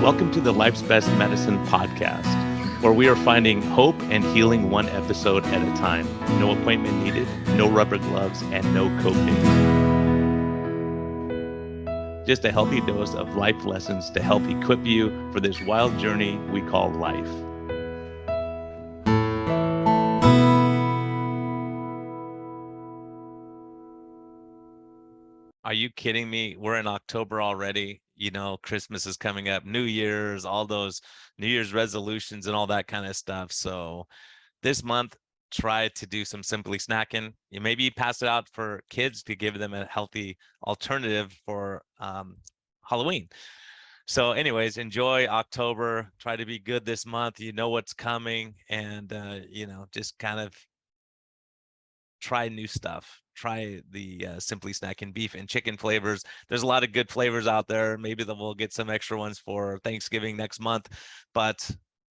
Welcome to the Life's Best Medicine podcast, where we are finding hope and healing one episode at a time. No appointment needed, no rubber gloves, and no coping. Just a healthy dose of life lessons to help equip you for this wild journey we call life. Are you kidding me? We're in October already. You know, Christmas is coming up, New Year's, all those New Year's resolutions and all that kind of stuff. So this month, try to do some simply snacking. You maybe pass it out for kids to give them a healthy alternative for Halloween. So anyways, enjoy October. Try to be good this month. You know what's coming, and just kind of try new stuff. Try the simply snacking beef and chicken flavors. There's a lot of good flavors out there. Maybe we'll get some extra ones for Thanksgiving next month. But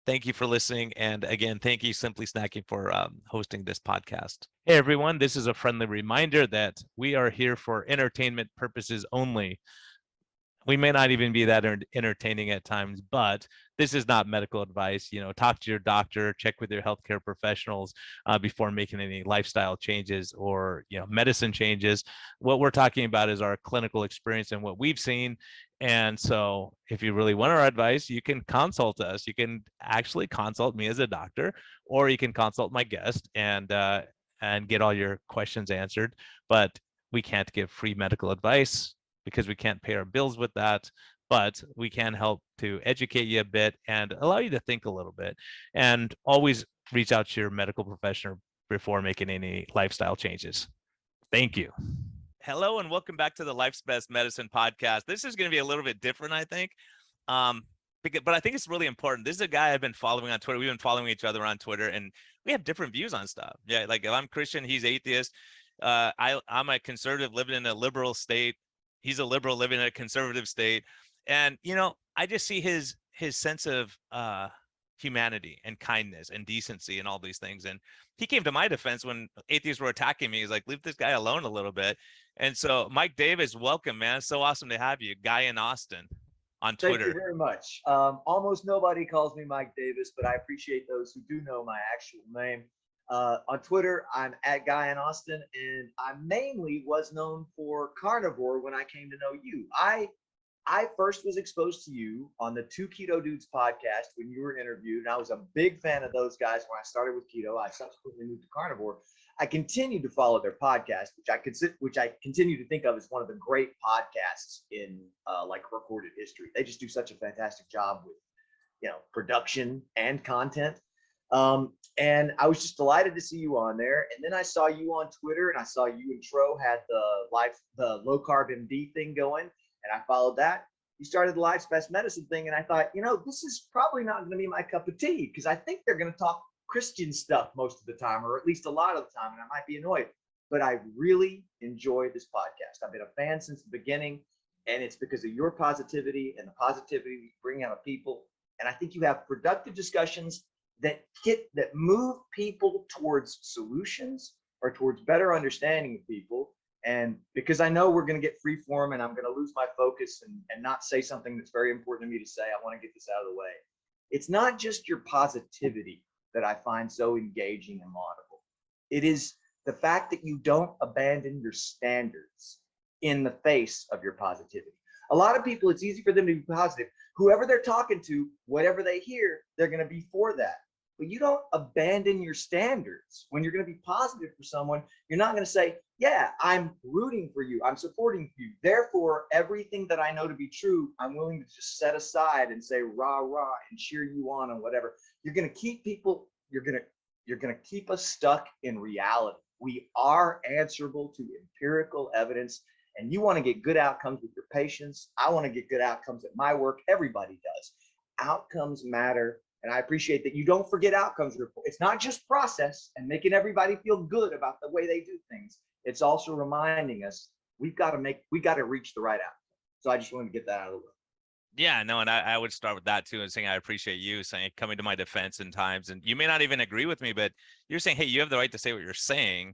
thank you for listening. And again, thank you, Simply Snacking, for hosting this podcast. Hey, everyone. This is a friendly reminder that we are here for entertainment purposes only. We may not even be that entertaining at times, but this is not medical advice. Talk to your doctor, check with your healthcare professionals before making any lifestyle changes or medicine changes. What we're talking about is our clinical experience and what we've seen. And so if you really want our advice, you can consult us. You can actually consult me as a doctor, or you can consult my guest and get all your questions answered. But we can't give free medical advice, because we can't pay our bills with that, but we can help to educate you a bit and allow you to think a little bit. And always reach out to your medical professional before making any lifestyle changes. Thank you. Hello, and welcome back to the Life's Best Medicine podcast. This is going to be a little bit different, I think. But I think it's really important. This is a guy I've been following on Twitter. We've been following each other on Twitter, and we have different views on stuff. Yeah, like if I'm Christian, he's atheist. I'm a conservative living in a liberal state. He's a liberal living in a conservative state. And, I just see his sense of humanity and kindness and decency and all these things. And he came to my defense when atheists were attacking me. He's like, leave this guy alone a little bit. And so Mike Davis, welcome, man. It's so awesome to have you. Guy in Austin on Twitter. Thank you very much. Almost nobody calls me Mike Davis, but I appreciate those who do know my actual name. On Twitter, I'm at Guy in Austin, and I mainly was known for carnivore when I came to know you. I first was exposed to you on the Two Keto Dudes podcast when you were interviewed, and I was a big fan of those guys when I started with keto. I subsequently moved to carnivore. I continue to follow their podcast, which I continue to think of as one of the great podcasts in recorded history. They just do such a fantastic job with production and content. And I was just delighted to see you on there. And then I saw you on Twitter, and I saw you and Tro had the low carb MD thing going, and I followed that. You started the Life's Best Medicine thing, and I thought, this is probably not going to be my cup of tea, because I think they're going to talk Christian stuff most of the time, or at least a lot of the time, and I might be annoyed. But I really enjoy this podcast. I've been a fan since the beginning, and it's because of your positivity and the positivity you bring out of people. And I think you have productive discussions that move people towards solutions or towards better understanding of people. And because I know we're going to get free form and I'm going to lose my focus and not say something that's very important to me to say, I want to get this out of the way. It's not just your positivity that I find so engaging and laudable. It is the fact that you don't abandon your standards in the face of your positivity. A lot of people, it's easy for them to be positive. Whoever they're talking to, whatever they hear, they're going to be for that. But you don't abandon your standards. When you're going to be positive for someone, you're not going to say, yeah, I'm rooting for you, I'm supporting you. Therefore, everything that I know to be true, I'm willing to just set aside and say rah, rah, and cheer you on and whatever. You're going to keep people, you're going to keep us stuck in reality. We are answerable to empirical evidence, and you want to get good outcomes with your patients. I want to get good outcomes at my work. Everybody does. Outcomes matter. And I appreciate that you don't forget outcomes report. It's not just process and making everybody feel good about the way they do things. It's also reminding us we got to reach the right outcome. So I just wanted to get that out of the way. Yeah, no, and I would start with that too, and saying I appreciate you coming to my defense in times. And you may not even agree with me, but you're saying, hey, you have the right to say what you're saying.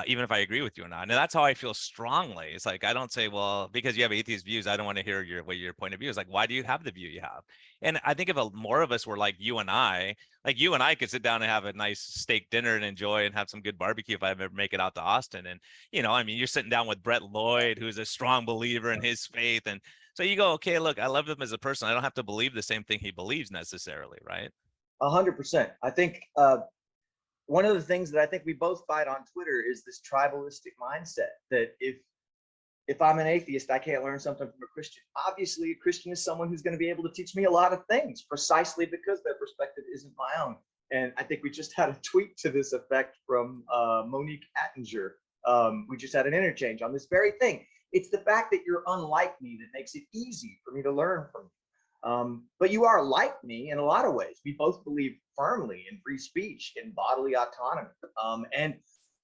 even if I agree with you or not. And that's how I feel strongly. It's like I don't say, well, because you have atheist views, I don't want to hear your point of view is. Like, why do you have the view you have? And I think if more of us were like you and I, could sit down and have a nice steak dinner and enjoy and have some good barbecue if I ever make it out to Austin. And I mean, you're sitting down with Brett Lloyd, who's a strong believer in his faith, and so you go, okay, look, I love him as a person. I don't have to believe the same thing he believes necessarily, right? 100%. I think one of the things that I think we both fight on Twitter is this tribalistic mindset that if I'm an atheist, I can't learn something from a Christian. Obviously, a Christian is someone who's going to be able to teach me a lot of things precisely because their perspective isn't my own. And I think we just had a tweet to this effect from Monique Attinger. We just had an interchange on this very thing. It's the fact that you're unlike me that makes it easy for me to learn from you. But you are like me in a lot of ways. We both believe firmly in free speech and bodily autonomy. And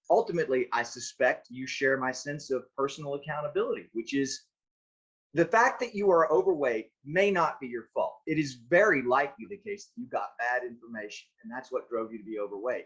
ultimately, I suspect you share my sense of personal accountability, which is the fact that you are overweight may not be your fault. It is very likely the case that you got bad information, and that's what drove you to be overweight.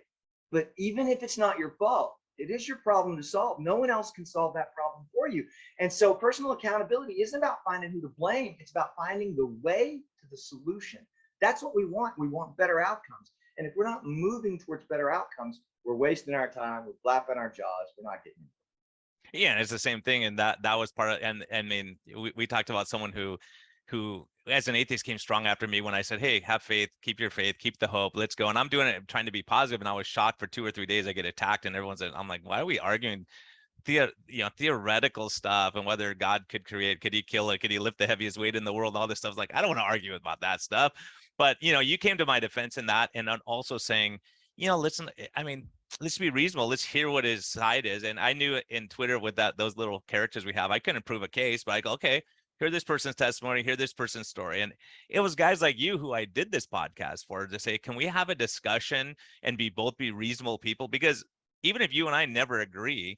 But even if it's not your fault, it is your problem to solve. No one else can solve that problem for you. And so personal accountability isn't about finding who to blame. It's about finding the way to the solution. That's what we want. We want better outcomes. And if we're not moving towards better outcomes, we're wasting our time. We're flapping our jaws. We're not getting it. Yeah, and it's the same thing. And that was part of, and I mean, we talked about someone who as an atheist came strong after me when I said, hey, have faith, keep your faith, keep the hope, let's go. And I'm doing it, trying to be positive, and I was shocked for 2 or 3 days. I get attacked and everyone's, I'm like, why are we arguing theoretical stuff and whether God could create, could he kill it, could he lift the heaviest weight in the world, all this stuff. Like, I don't want to argue about that stuff. But you came to my defense in that, and also saying, listen, I mean, let's be reasonable. Let's hear what his side is. And I knew in Twitter with those little characters we have, I couldn't prove a case, but I go, okay, hear this person's testimony, hear this person's story. And it was guys like you who I did this podcast for, to say, can we have a discussion and both be reasonable people? Because even if you and I never agree,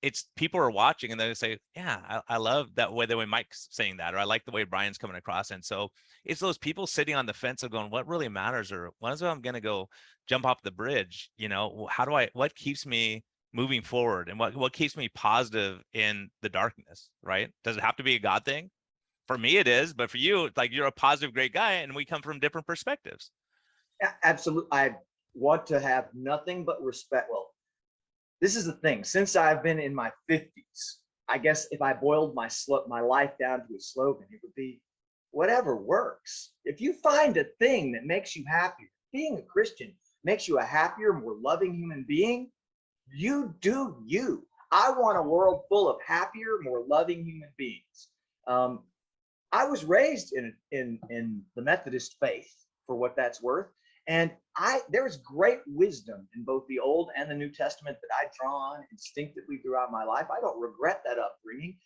it's people are watching and they say, yeah, I love that way, the way Mike's saying that, or I like the way Brian's coming across. And so it's those people sitting on the fence of going, what really matters, or when's I'm going to go jump off the bridge? What keeps me moving forward, and what keeps me positive in the darkness, right? Does it have to be a God thing? For me, it is, but for you, like, you're a positive, great guy, and we come from different perspectives. Yeah, absolutely. I want to have nothing but respect. Well, this is the thing. Since I've been in my 50s, I guess if I boiled my life down to a slogan, it would be whatever works. If you find a thing that makes you happier, being a Christian makes you a happier, more loving human being, you do you. I want a world full of happier, more loving human beings. I was raised in the Methodist faith, for what that's worth. And there's great wisdom in both the Old and the New Testament that I draw on instinctively throughout my life. I don't regret that upbringing,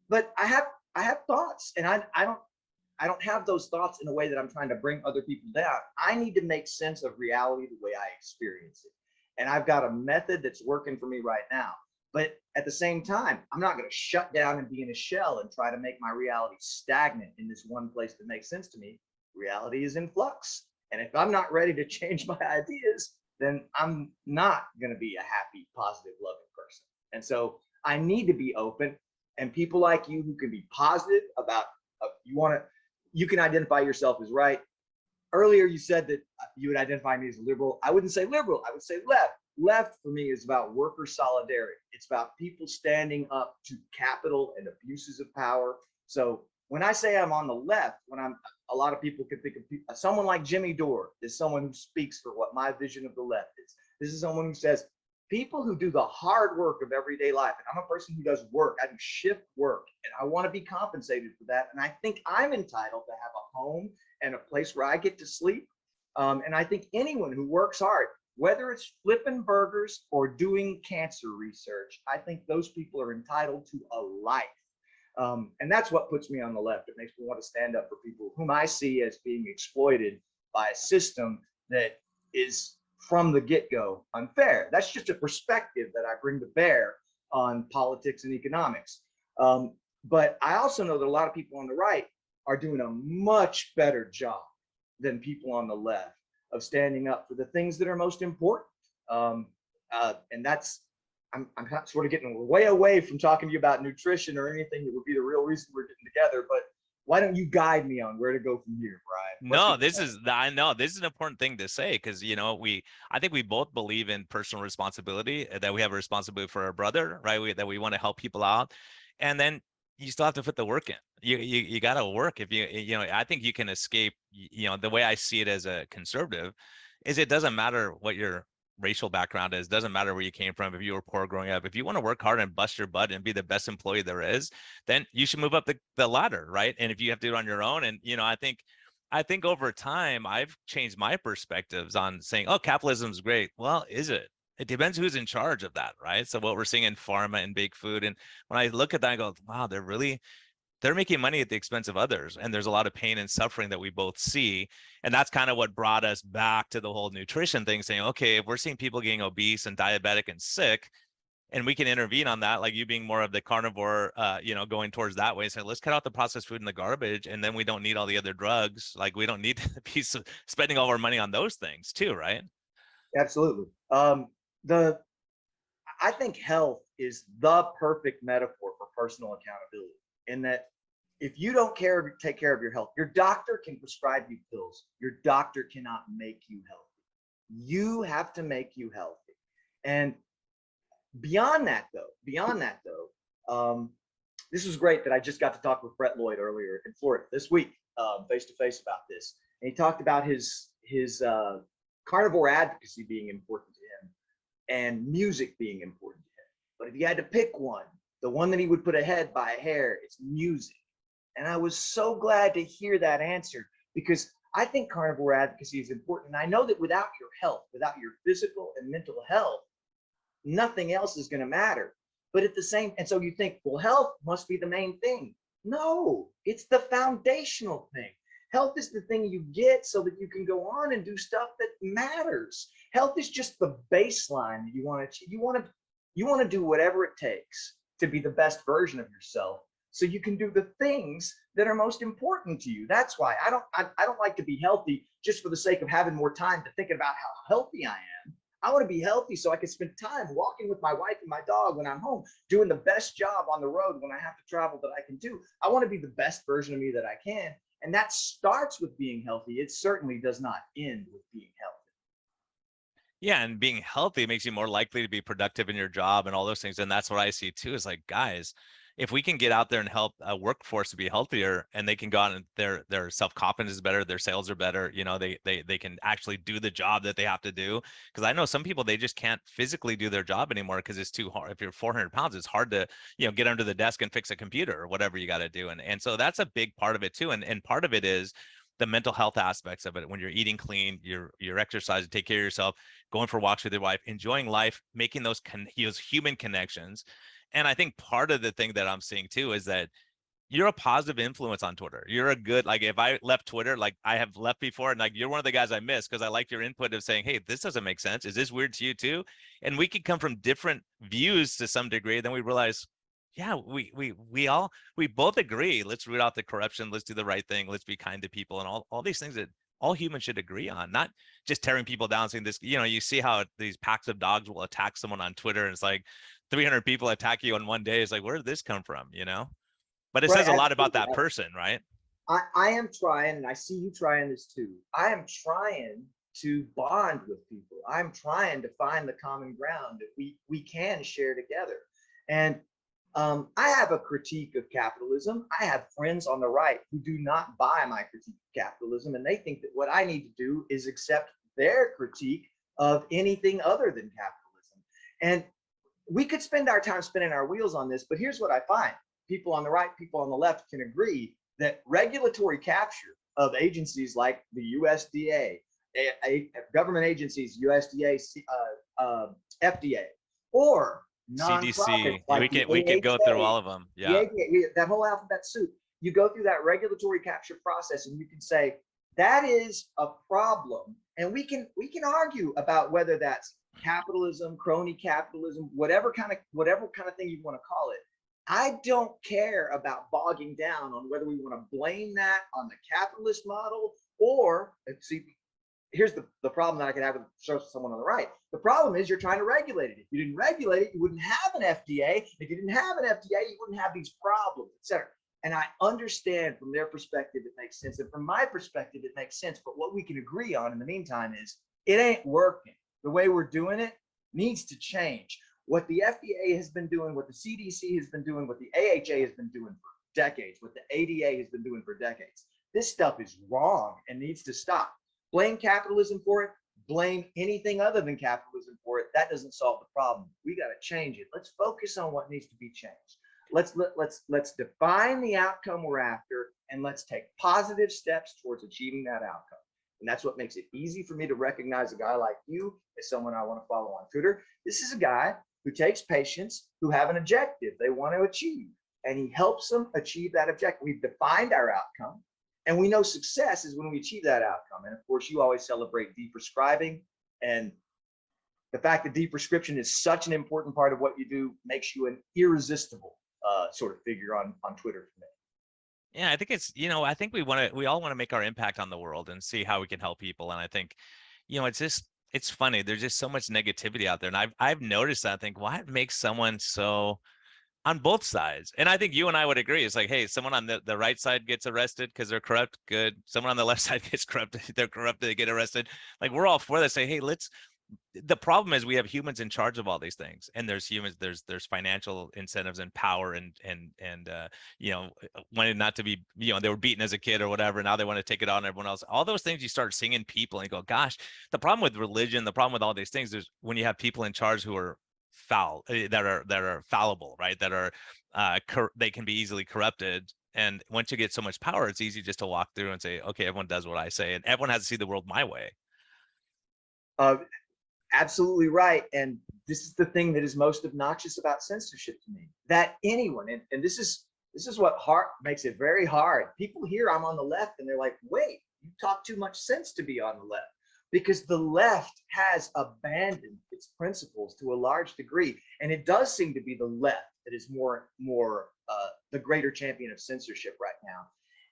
but I have thoughts, and I don't have those thoughts in a way that I'm trying to bring other people down. I need to make sense of reality the way I experience it, and I've got a method that's working for me right now. But at the same time, I'm not going to shut down and be in a shell and try to make my reality stagnant in this one place that makes sense to me. Reality is in flux. And if I'm not ready to change my ideas, then I'm not going to be a happy, positive, loving person. And so I need to be open. And people like you who can be positive about, you can identify yourself as right. Earlier, you said that you would identify me as liberal. I wouldn't say liberal. I would say left. Left for me is about worker solidarity. It's about people standing up to capital and abuses of power. So when I say I'm on the left, a lot of people could think of someone like Jimmy Dore is someone who speaks for what my vision of the left is. This is someone who says people who do the hard work of everyday life. And I'm a person who does work. I do shift work, and I want to be compensated for that. And I think I'm entitled to have a home and a place where I get to sleep. And I think anyone who works hard, whether it's flipping burgers or doing cancer research, I think those people are entitled to a life. And that's what puts me on the left. It makes me want to stand up for people whom I see as being exploited by a system that is from the get-go unfair. That's just a perspective that I bring to bear on politics and economics. But I also know that a lot of people on the right are doing a much better job than people on the left of standing up for the things that are most important. And that's I'm sort of getting way away from talking to you about nutrition or anything that would be the real reason we're getting together. But why don't you guide me on where to go from here, Brian? What's the No, I know this is an important thing to say because, I think we both believe in personal responsibility, that we have a responsibility for our brother, right? That we want to help people out. And then you still have to put the work in. You got to work. If I think you can escape, the way I see it as a conservative is it doesn't matter what your racial background is, doesn't matter where you came from, if you were poor growing up, if you want to work hard and bust your butt and be the best employee there is, then you should move up the ladder, right? And if you have to do it on your own, and I think over time I've changed my perspectives on saying, oh, capitalism is great. Well, is it? It depends who's in charge of that, right? So what we're seeing in pharma and big food, and when I look at that, I go, wow, they're making money at the expense of others, and there's a lot of pain and suffering that we both see. And that's kind of what brought us back to the whole nutrition thing, saying, okay, if we're seeing people getting obese and diabetic and sick, and we can intervene on that, like you being more of the carnivore, going towards that way. So let's cut out the processed food and the garbage, and then we don't need all the other drugs. Like we don't need to be spending all our money on those things too, right? Absolutely. The I think health is the perfect metaphor for personal accountability. In that, if you don't take care of your health, your doctor can prescribe you pills. Your doctor cannot make you healthy. You have to make you healthy. And beyond that though, this was great that I just got to talk with Brett Lloyd earlier in Florida this week, face to face about this, and he talked about his carnivore advocacy being important to him and music being important to him. But if you had to pick one, the one that he would put ahead by a hair, it's music. And I was so glad to hear that answer, because I think carnivore advocacy is important. And I know that without your health, without your physical and mental health, nothing else is going to matter. But at the same, and so you think, well, health must be the main thing. No, it's the foundational thing. Health is the thing you get so that you can go on and do stuff that matters. Health is just the baseline that you want to achieve. You want to do whatever it takes to be the best version of yourself, so you can do the things that are most important to you. That's why I don't like to be healthy just for the sake of having more time to think about how healthy I am. I want to be healthy so I can spend time walking with my wife and my dog when I'm home, doing the best job on the road when I have to travel that I can do. I want to be the best version of me that I can. And that starts with being healthy. It certainly does not end with being healthy. Yeah, and being healthy makes you more likely to be productive in your job and all those things. And that's what I see too, is like, guys, if we can get out there and help a workforce to be healthier, and they can go out and their self-confidence is better, their sales are better, they can actually do the job that they have to do. Because I know some people, they just can't physically do their job anymore because it's too hard. If you're 400 pounds, it's hard to, get under the desk and fix a computer or whatever you got to do. And so that's a big part of it too. And part of it is the mental health aspects of it. When you're eating clean, you're exercising, take care of yourself, going for walks with your wife, enjoying life, making those human connections. And I think part of the thing that I'm seeing too is that you're a positive influence on Twitter. You're a good, like, if I left Twitter, like I have left before, and like you're one of the guys I miss because I like your input of saying, hey, this doesn't make sense. Is this weird to you too? And we could come from different views to some degree. Then we realize, yeah, we both agree. Let's root out the corruption. Let's do the right thing. Let's be kind to people, and all these things that all humans should agree on, not just tearing people down, saying this, you see how these packs of dogs will attack someone on Twitter, and it's like 300 people attack you in one day. It's like, where did this come from? But it Right. says a lot about Absolutely. that person, right? I am trying, and I see you trying this too. I am trying to bond with people. I'm trying to find the common ground that we can share together. And I have a critique of capitalism. I have friends on the right who do not buy my critique of capitalism, and they think that what I need to do is accept their critique of anything other than capitalism. And we could spend our time spinning our wheels on this, but here's what I find. People on the right, people on the left can agree that regulatory capture of agencies like the USDA, government agencies, USDA, FDA, or nonprofits CDC. like We could go through all of them. the Yeah. AHA, that whole alphabet soup. You go through that regulatory capture process, and you can say that is a problem, and we can argue about whether that's capitalism, crony capitalism, whatever kind of thing you want to call it. I don't care about bogging down on whether we want to blame that on the capitalist model or, see, here's the problem that I can have with someone on the right. The problem is you're trying to regulate it. If you didn't regulate it, you wouldn't have an FDA. If you didn't have an FDA, you wouldn't have these problems, et cetera. And I understand from their perspective, it makes sense. And from my perspective, it makes sense. But what we can agree on in the meantime is it ain't working. The way we're doing it needs to change. What the FDA has been doing, what the CDC has been doing, what the AHA has been doing for decades, what the ADA has been doing for decades. This stuff is wrong and needs to stop. Blame capitalism for it. Blame anything other than capitalism for it. That doesn't solve the problem. We got to change it. Let's focus on what needs to be changed. Let's define the outcome we're after, and let's take positive steps towards achieving that outcome. And that's what makes it easy for me to recognize a guy like you as someone I want to follow on Twitter. This is a guy who takes patients who have an objective they want to achieve, and he helps them achieve that objective. We've defined our outcome, and we know success is when we achieve that outcome. And of course, you always celebrate deprescribing, and the fact that deprescription is such an important part of what you do makes you an irresistible sort of figure on Twitter for me. Yeah, I think it's, I think we all want to make our impact on the world and see how we can help people. And I think, it's funny. There's just so much negativity out there. And I've noticed that. I think, what makes someone so on both sides? And I think you and I would agree. It's like, hey, someone on the right side gets arrested because they're corrupt. Good. Someone on the left side gets corrupted. They're corrupt. They get arrested. Like, we're all for that. Say, hey, the problem is we have humans in charge of all these things, and there's humans, there's financial incentives and power and wanting not to be, they were beaten as a kid or whatever, now they want to take it on everyone else. All those things, you start seeing people and you go, gosh, the problem with religion, the problem with all these things is when you have people in charge who are foul, that are fallible, right, that are they can be easily corrupted. And once you get so much power, it's easy just to walk through and say, okay, everyone does what I say, and everyone has to see the world my way. Absolutely right. And this is the thing that is most obnoxious about censorship to me, that anyone, and this is what makes it very hard. People hear I'm on the left and they're like, wait, you talk too much sense to be on the left, because the left has abandoned its principles to a large degree. And it does seem to be the left that is more the greater champion of censorship right now.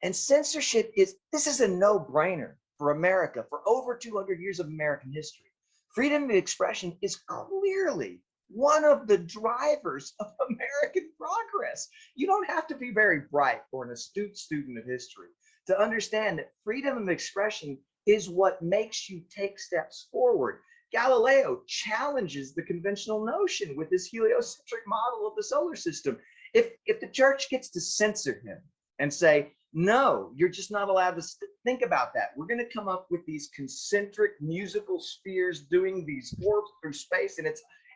And censorship this is a no-brainer for America, for over 200 years of American history. Freedom of expression is clearly one of the drivers of American progress. You don't have to be very bright or an astute student of history to understand that freedom of expression is what makes you take steps forward. Galileo challenges the conventional notion with his heliocentric model of the solar system. If the church gets to censor him and say, no, you're just not allowed to think about that. We're going to come up with these concentric musical spheres doing these warps through space,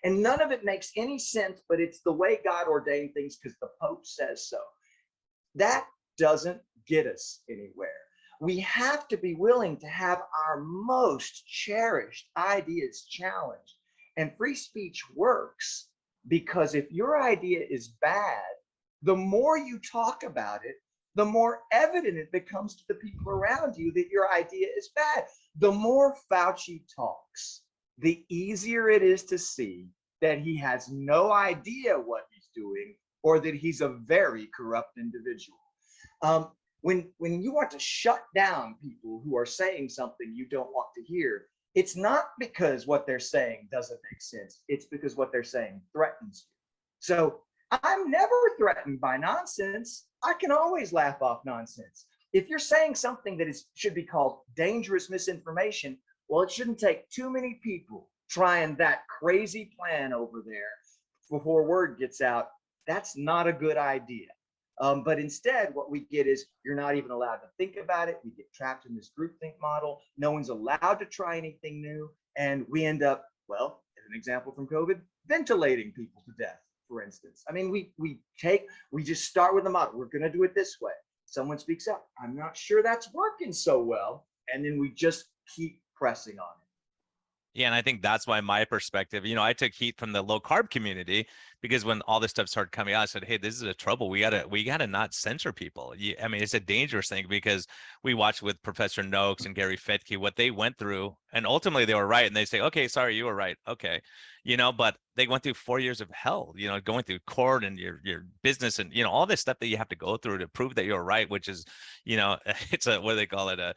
and none of it makes any sense, but it's the way God ordained things because the Pope says so. That doesn't get us anywhere. We have to be willing to have our most cherished ideas challenged. And free speech works because if your idea is bad, the more you talk about it, the more evident it becomes to the people around you that your idea is bad. The more Fauci talks, the easier it is to see that he has no idea what he's doing, or that he's a very corrupt individual. When you want to shut down people who are saying something you don't want to hear, it's not because what they're saying doesn't make sense. It's because what they're saying threatens you. So I'm never threatened by nonsense. I can always laugh off nonsense. If you're saying something that should be called dangerous misinformation, well, it shouldn't take too many people trying that crazy plan over there before word gets out. That's not a good idea. But instead, what we get is you're not even allowed to think about it. We get trapped in this groupthink model. No one's allowed to try anything new. And we end up, well, as an example from COVID, ventilating people to death, for instance. I mean, we just start with the model. We're going to do it this way. Someone speaks up. I'm not sure that's working so well. And then we just keep pressing on it. Yeah, and I think that's why my perspective, I took heat from the low carb community, because when all this stuff started coming out, I said, hey, this is a trouble. We gotta not censor people. I mean, it's a dangerous thing, because we watched with Professor Noakes and Gary Fettke what they went through, and ultimately they were right. And they say, okay, sorry, you were right. Okay. But they went through 4 years of hell, going through court and your business and, all this stuff that you have to go through to prove that you're right, which is, it's what do they call it?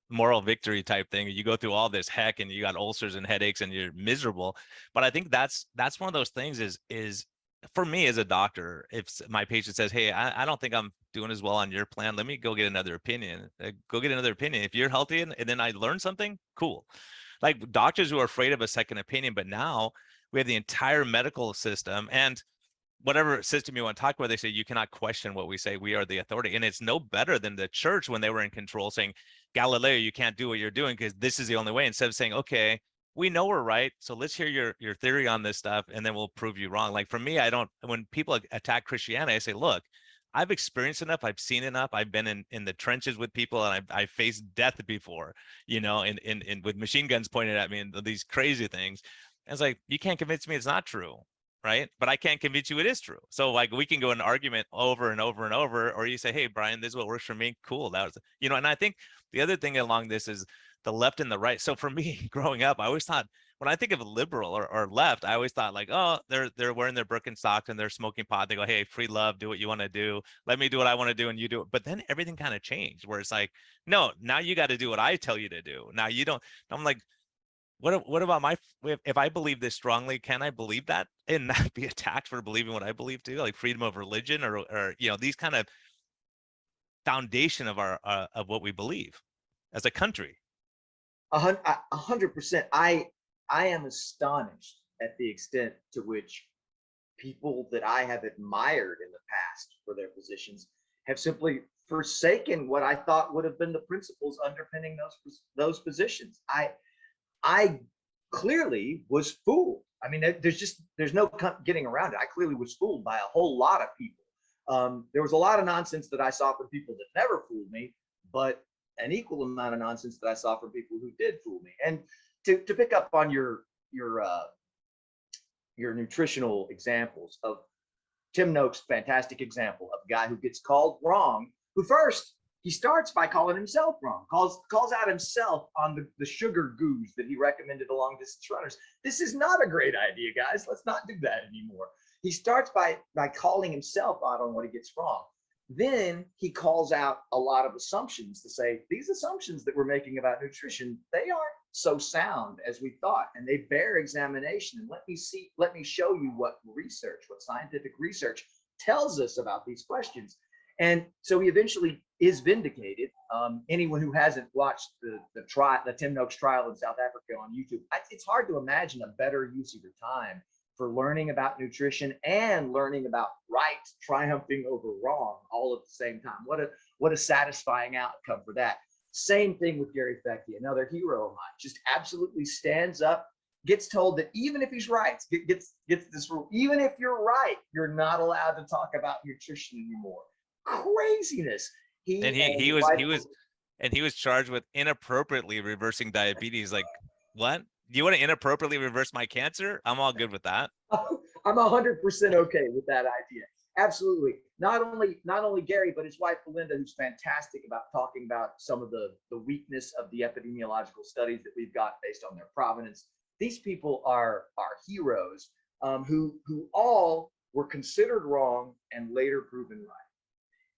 moral victory type thing. You go through all this heck and you got ulcers and headaches and you're miserable. But I think that's one of those things is for me as a doctor, if my patient says, hey, I don't think I'm doing as well on your plan, let me go get another opinion. Go get another opinion. If you're healthy and then I learn something, cool. Like doctors who are afraid of a second opinion, but now we have the entire medical system and whatever system you want to talk about, they say you cannot question what we say. We are the authority. And it's no better than the church when they were in control saying, Galileo, you can't do what you're doing because this is the only way. Instead of saying, okay, we know we're right. So let's hear your theory on this stuff and then we'll prove you wrong. Like for me, I don't, when people attack Christianity, I say, look, I've experienced enough. I've seen enough. I've been in the trenches with people and I've faced death before, you know, in with machine guns pointed at me and these crazy things. And it's like, you can't convince me it's not true. Right. But I can't convince you it is true. So like we can go an argument over and over and over, or you say, hey, Brian, this is what works for me. Cool. That was, you know, and I think the other thing along this is the left and the right. So for me growing up, I always thought when I think of liberal or left, I always thought like, oh, they're wearing their Birkenstocks and they're smoking pot. They go, hey, free love, do what you want to do. Let me do what I want to do and you do it. But then everything kind of changed where it's like, no, now you got to do what I tell you to do. Now you don't. I'm like, what about my, if I believe this strongly, can I believe that and not be attacked for believing what I believe too, like freedom of religion or you know, these kind of foundation of our of what we believe as a country. 100%. I am astonished at the extent to which people that I have admired in the past for their positions have simply forsaken what I thought would have been the principles underpinning those positions. I clearly was fooled. I mean, there's no getting around it. I clearly was fooled by a whole lot of people. There was a lot of nonsense that I saw from people that never fooled me, but an equal amount of nonsense that I saw from people who did fool me. And to pick up on your nutritional examples of Tim Noakes' fantastic example of a guy who gets called wrong, who first he starts by calling himself wrong, calls out himself on the sugar goos that he recommended to long distance runners. This is not a great idea, guys. Let's not do that anymore. He starts by calling himself out on what he gets wrong. Then he calls out a lot of assumptions to say, these assumptions that we're making about nutrition, they aren't so sound as we thought, and they bear examination. And let me show you what scientific research tells us about these questions. And so he eventually is vindicated. Anyone who hasn't watched the Tim Noakes trial in South Africa on YouTube, it's hard to imagine a better use of your time for learning about nutrition and learning about right triumphing over wrong all at the same time. What a satisfying outcome for that. Same thing with Gary Fechte, another hero of mine, just absolutely stands up, gets told that even if he's right, gets this rule, even if you're right, you're not allowed to talk about nutrition anymore. Craziness. And he was charged with inappropriately reversing diabetes. Like, what? Do you want to inappropriately reverse my cancer? I'm all good with that. I'm 100% okay with that idea. Absolutely. Not only Gary, but his wife Belinda, who's fantastic about talking about some of the weakness of the epidemiological studies that we've got based on their provenance. These people are heroes who all were considered wrong and later proven right.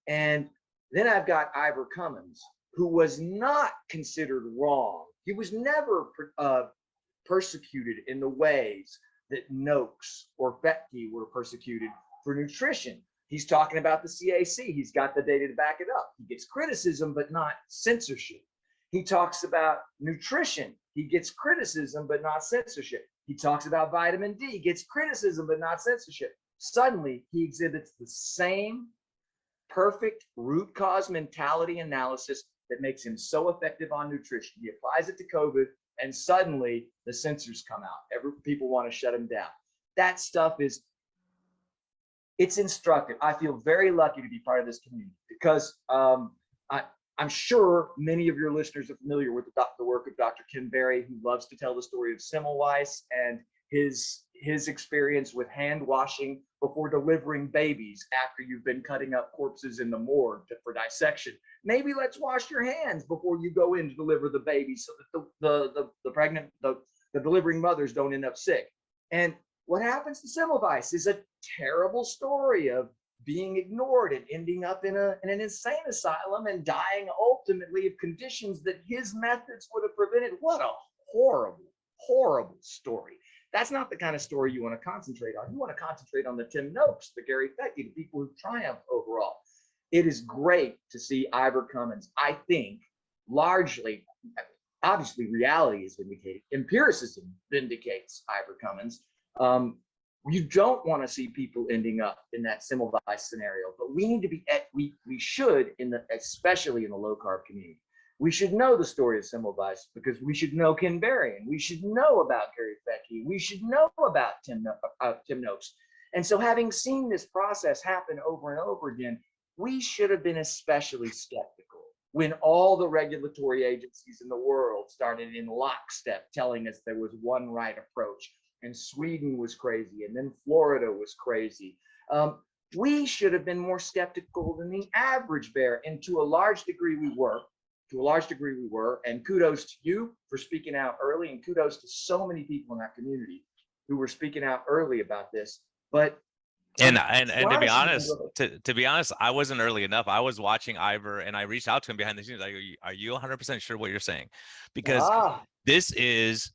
And then I've got Ivor Cummins, who was not considered wrong. He was never persecuted in the ways that Noakes or Fechte were persecuted for nutrition. He's talking about the CAC. He's got the data to back it up. He gets criticism, but not censorship. He talks about nutrition. He gets criticism, but not censorship. He talks about vitamin D, gets criticism, but not censorship. Suddenly, he exhibits the same perfect root cause mentality analysis that makes him so effective on nutrition. He applies it to COVID, and suddenly the censors come out. People want to shut him down. That stuff it's instructive. I feel very lucky to be part of this community because I'm sure many of your listeners are familiar with the work of Dr. Ken Berry, who loves to tell the story of Semmelweis and his experience with hand washing before delivering babies after you've been cutting up corpses in the morgue for dissection. Maybe let's wash your hands before you go in to deliver the baby so that the delivering mothers don't end up sick. And what happens to Semmelweis is a terrible story of being ignored and ending up in an insane asylum and dying ultimately of conditions that his methods would have prevented. What a horrible, horrible story. That's not the kind of story you want to concentrate on. You want to concentrate on the Tim Noakes, the Gary Fettke, the people who triumphed overall. It is great to see Ivor Cummins. I think largely, obviously, reality is vindicated. Empiricism vindicates Ivor Cummins. You don't want to see people ending up in that Semmelweis scenario, but we need to be we should especially in the low carb community. We should know the story of Semmelweis because we should know Ken Berry and we should know about Gary Fettke. We should know about Tim Noakes. And so having seen this process happen over and over again, we should have been especially skeptical when all the regulatory agencies in the world started in lockstep telling us there was one right approach. And Sweden was crazy, and then Florida was crazy. We should have been more skeptical than the average bear, and to a large degree we were. And kudos to you for speaking out early, and kudos to so many people in that community who were speaking out early about this. But and to be honest, I wasn't early enough. I was watching Ivor, and I reached out to him behind the scenes. Like, are you 100% sure what you're saying? Because this is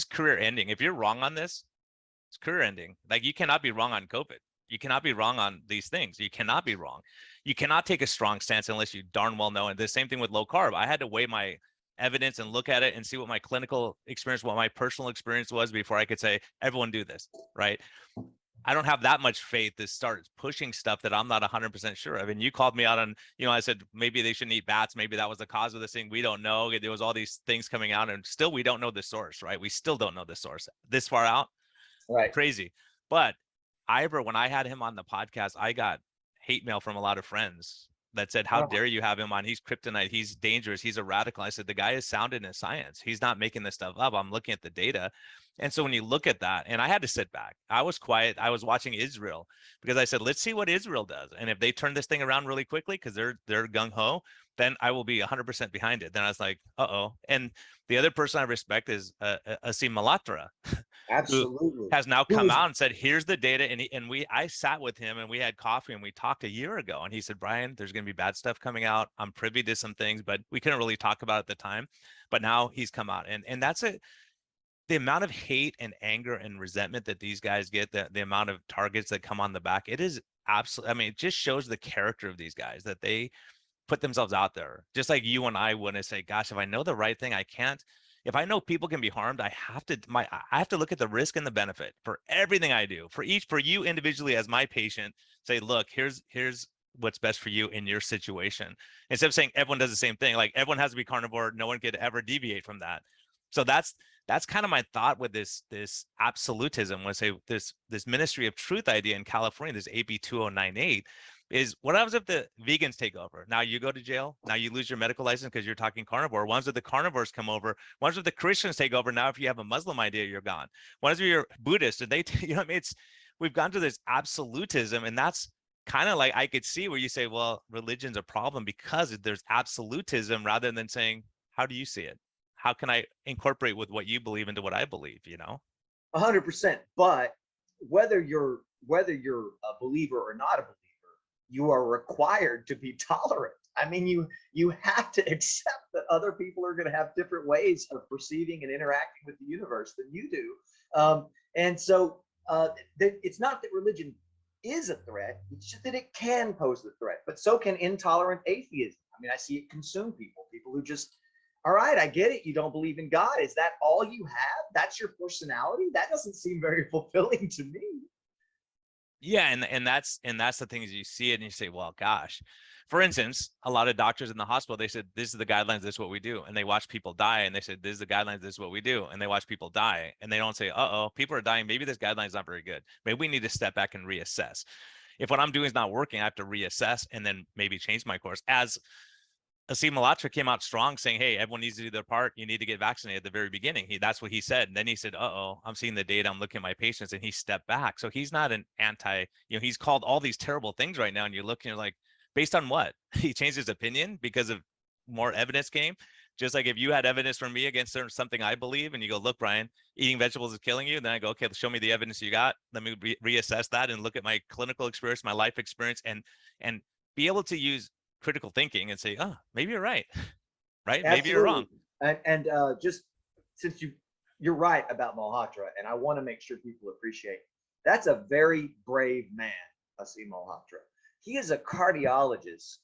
career ending. If you're wrong on this, it's career ending. Like, you cannot be wrong on COVID. You cannot be wrong on these things. You cannot be wrong. You cannot take a strong stance unless you darn well know. And the same thing with low carb. I had to weigh my evidence and look at it and see what my clinical experience, what my personal experience was before I could say, everyone do this, right? I don't have that much faith to start pushing stuff that I'm not 100% sure of. And you called me out on, I said, maybe they shouldn't eat bats. Maybe that was the cause of this thing. We don't know. There was all these things coming out, and still we don't know the source, right? We still don't know the source this far out. Right. Crazy. But Ivor, when I had him on the podcast, I got hate mail from a lot of friends that said, how dare you have him on? He's kryptonite. He's dangerous. He's a radical. I said, the guy is sounded in science. He's not making this stuff up. I'm looking at the data. And so when you look at that, and I had to sit back, I was quiet. I was watching Israel because I said, let's see what Israel does. And if they turn this thing around really quickly, because they're gung ho, then I will be 100% behind it. Then I was like, uh-oh. And the other person I respect is Asim Malatra. Absolutely. Has now come out and said, here's the data. I sat with him and we had coffee and we talked a year ago. And he said, Brian, there's going to be bad stuff coming out. I'm privy to some things, but we couldn't really talk about it at the time. But now he's come out. And that's it. The amount of hate and anger and resentment that these guys get, the amount of targets that come on the back, it is absolutely, I mean, it just shows the character of these guys, that they put themselves out there. Just like you and I want to say, gosh, if I know the right thing, I can't. If I know people can be harmed, I have to look at the risk and the benefit for everything I do. For you individually as my patient, say, look, here's what's best for you in your situation. Instead of saying everyone does the same thing, like everyone has to be carnivore, no one could ever deviate from that. So that's kind of my thought with this absolutism. When I say this Ministry of Truth idea in California, this AB 2098, is what happens if the vegans take over? Now you go to jail. Now you lose your medical license because you're talking carnivore. Once if the carnivores come over, once if the Christians take over, now if you have a Muslim idea, you're gone. Once if you're Buddhist and they, we've gone to this absolutism, and that's kind of like, I could see where you say, well, religion's a problem because there's absolutism rather than saying, how do you see it? How can I incorporate with what you believe into what I believe, 100%. But whether you're a believer or not a believer, you are required to be tolerant. I mean, you have to accept that other people are going to have different ways of perceiving and interacting with the universe than you do. And so it's not that religion is a threat, it's just that it can pose a threat, but so can intolerant atheism. I mean, I see it consume people who just, all right, I get it. You don't believe in God. Is that all you have? That's your personality? That doesn't seem very fulfilling to me. Yeah, and that's the thing, is you see it and you say, well, gosh. For instance, a lot of doctors in the hospital, they said, this is the guidelines, this is what we do. And they watch people die and they said, this is the guidelines, this is what we do. And they watch people die and they don't say, uh-oh, people are dying. Maybe this guideline is not very good. Maybe we need to step back and reassess. If what I'm doing is not working, I have to reassess and then maybe change my course. As Asim Malatra came out strong saying, hey, everyone needs to do their part. You need to get vaccinated at the very beginning. That's what he said. And then he said, uh-oh, I'm seeing the data. I'm looking at my patients, and he stepped back. So he's not an he's called all these terrible things right now. And you're looking, you're like, based on what? He changed his opinion because of more evidence came. Just like if you had evidence from me against something I believe, and you go, look, Brian, eating vegetables is killing you. And then I go, okay, show me the evidence you got. Let me reassess that and look at my clinical experience, my life experience, and be able to use critical thinking and say, oh, maybe you're right, right? Maybe you're wrong. Absolutely. And just since you're right about Malhotra, and I want to make sure people appreciate that's a very brave man, Asim Malhotra. He is a cardiologist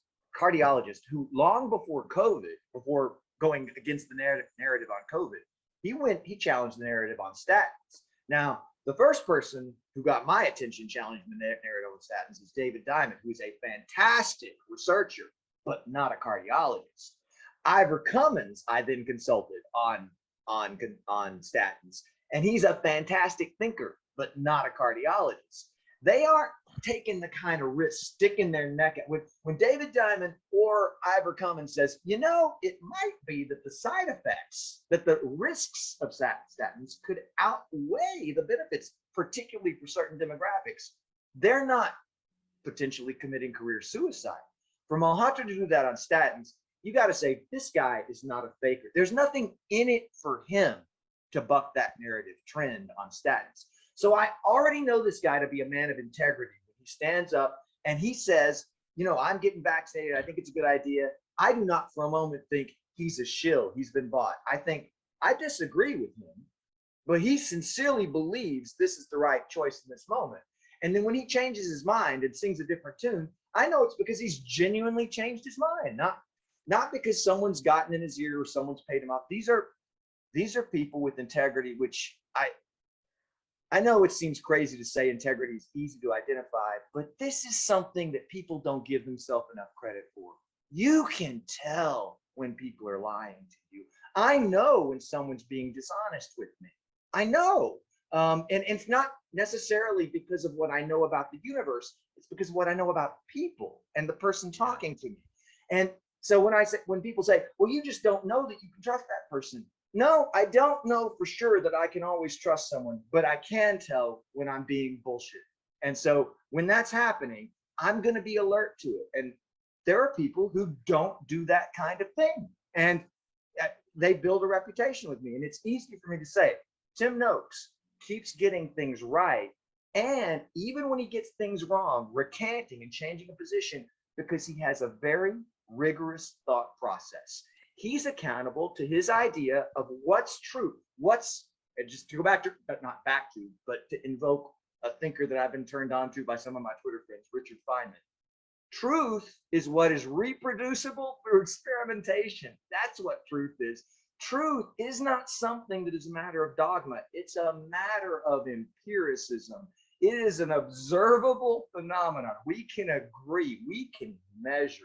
who long before COVID, before going against the narrative on COVID, he challenged the narrative on statins. Now, the first person who got my attention challenging the narrative on statins is David Diamond, who's a fantastic researcher, but not a cardiologist. Ivor Cummins, I then consulted on statins, and he's a fantastic thinker, but not a cardiologist. They aren't taking the kind of risk, sticking their neck at when David Diamond or Ivor Cummins says, it might be that the side effects, that the risks of statins could outweigh the benefits, particularly for certain demographics. They're not potentially committing career suicide. For Malhotra to do that on statins, you got to say, this guy is not a faker. There's nothing in it for him to buck that narrative trend on statins. So I already know this guy to be a man of integrity. He stands up and he says, I'm getting vaccinated. I think it's a good idea. I do not for a moment think he's a shill. He's been bought. I disagree with him, but he sincerely believes this is the right choice in this moment. And then when he changes his mind and sings a different tune, I know it's because he's genuinely changed his mind, not because someone's gotten in his ear or someone's paid him off. These are people with integrity, which I know it seems crazy to say integrity is easy to identify, but this is something that people don't give themselves enough credit for. You can tell when people are lying to you. I know when someone's being dishonest with me. I know. And it's not necessarily because of what I know about the universe. It's because of what I know about people and the person talking to me. And so when people say, well, you just don't know that you can trust that person. No, I don't know for sure that I can always trust someone, but I can tell when I'm being bullshit. And so when that's happening, I'm going to be alert to it. And there are people who don't do that kind of thing. And they build a reputation with me. And it's easy for me to say, Tim Noakes keeps getting things right. And even when he gets things wrong, recanting and changing a position because he has a very rigorous thought process. He's accountable to his idea of what's true. And just to go back to, not back to, but to invoke a thinker that I've been turned on to by some of my Twitter friends, Richard Feynman. Truth is what is reproducible through experimentation. That's what truth is. Truth is not something that is a matter of dogma. It's a matter of empiricism. It is an observable phenomenon. We can agree, we can measure.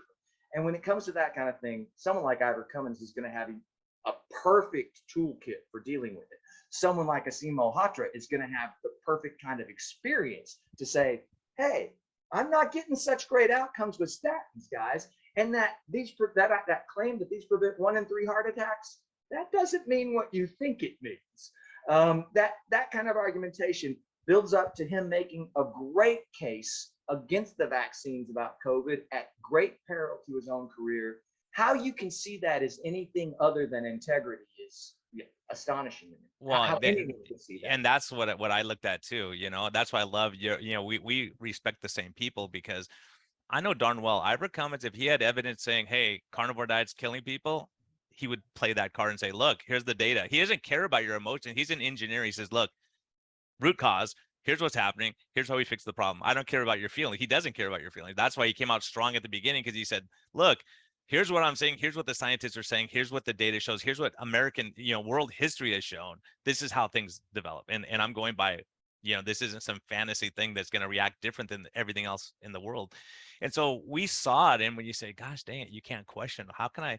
And when it comes to that kind of thing, someone like Ivor Cummins is going to have a perfect toolkit for dealing with it. Someone like Asim Malhotra is going to have the perfect kind of experience to say, hey, I'm not getting such great outcomes with statins, guys. And that claim that these prevent 1 in 3 heart attacks, that doesn't mean what you think it means. That kind of argumentation builds up to him making a great case against the vaccines about COVID at great peril to his own career. How you can see that as anything other than integrity is astonishing to me. Well, Anyone can see that. and that's what I looked at too. That's why I love we respect the same people, because I know darn well Ivor Cummins, if he had evidence saying, hey, carnivore diet's killing people, he would play that card and say, look, here's the data. He doesn't care about your emotion. He's an engineer. He says, look, root cause, here's what's happening, here's how we fix the problem. I don't care about your feelings. He doesn't care about your feelings. That's why he came out strong at the beginning, because he said, look, here's what I'm saying, here's what the scientists are saying, here's what the data shows, here's what American world history has shown. This is how things develop, and I'm going by, this isn't some fantasy thing that's going to react different than everything else in the world. And so we saw it. And when you say, gosh dang it, you can't question, how can I,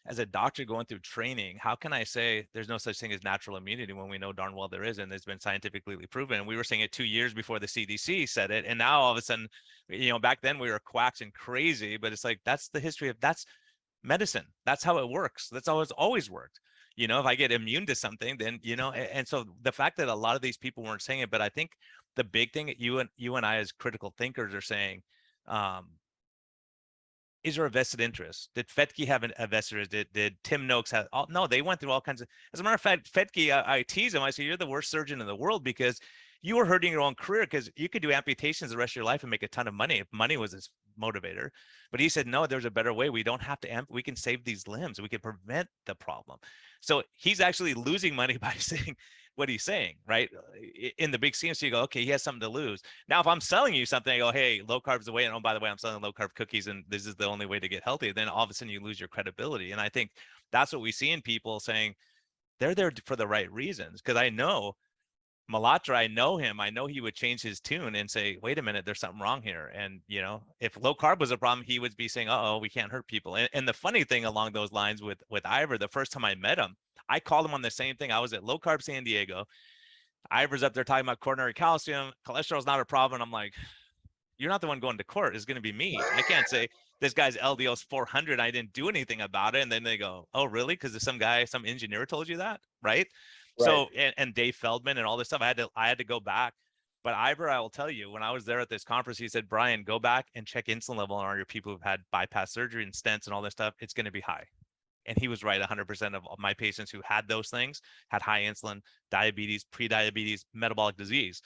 as a doctor going through training, how can I say there's no such thing as natural immunity when we know darn well there is, and it's been scientifically proven? And we were saying it 2 years before the CDC said it, and now all of a sudden, back then we were quacks and crazy, but it's like, that's the history of, that's medicine. That's how it works. That's how it's always worked. If I get immune to something, then and so the fact that a lot of these people weren't saying it, but I think the big thing that you and I as critical thinkers are saying, is there a vested interest? Did Fetke have a vested interest? Did Tim Noakes have? No, they went through all kinds of. As a matter of fact, Fetke, I tease him. I say, you're the worst surgeon in the world because you were hurting your own career because you could do amputations the rest of your life and make a ton of money if money was his motivator. But he said, no, there's a better way. We don't have to we can save these limbs. We can prevent the problem. So he's actually losing money by saying what he's saying, right? In the big scheme, so you go, okay, he has something to lose. Now, if I'm selling you something, I go, hey, low carb's the way. And oh, by the way, I'm selling low carb cookies and this is the only way to get healthy. Then all of a sudden you lose your credibility. And I think that's what we see in people saying they're there for the right reasons. Because I know Malatra, I know him. I know he would change his tune and say, wait a minute, there's something wrong here. And, you know, if low carb was a problem, he would be saying, uh-oh, we can't hurt people. And the funny thing along those lines with Ivor, the first time I met him, I called him on the same thing. I was at Low Carb San Diego. Ivor's up there talking about coronary calcium. Cholesterol's not a problem. I'm like, you're not the one going to court. It's going to be me. I can't say this guy's LDL's 400. I didn't do anything about it. And then they go, oh, really? Because some guy, some engineer told you that, right? Right. So, and Dave Feldman and all this stuff, I had to go back. But Ivor, I will tell you, when I was there at this conference, he said, Brian, go back and check insulin level on all your people who've had bypass surgery and stents and all this stuff. It's going to be high. And he was right. 100% of my patients who had those things had high insulin, diabetes, pre-diabetes, metabolic disease.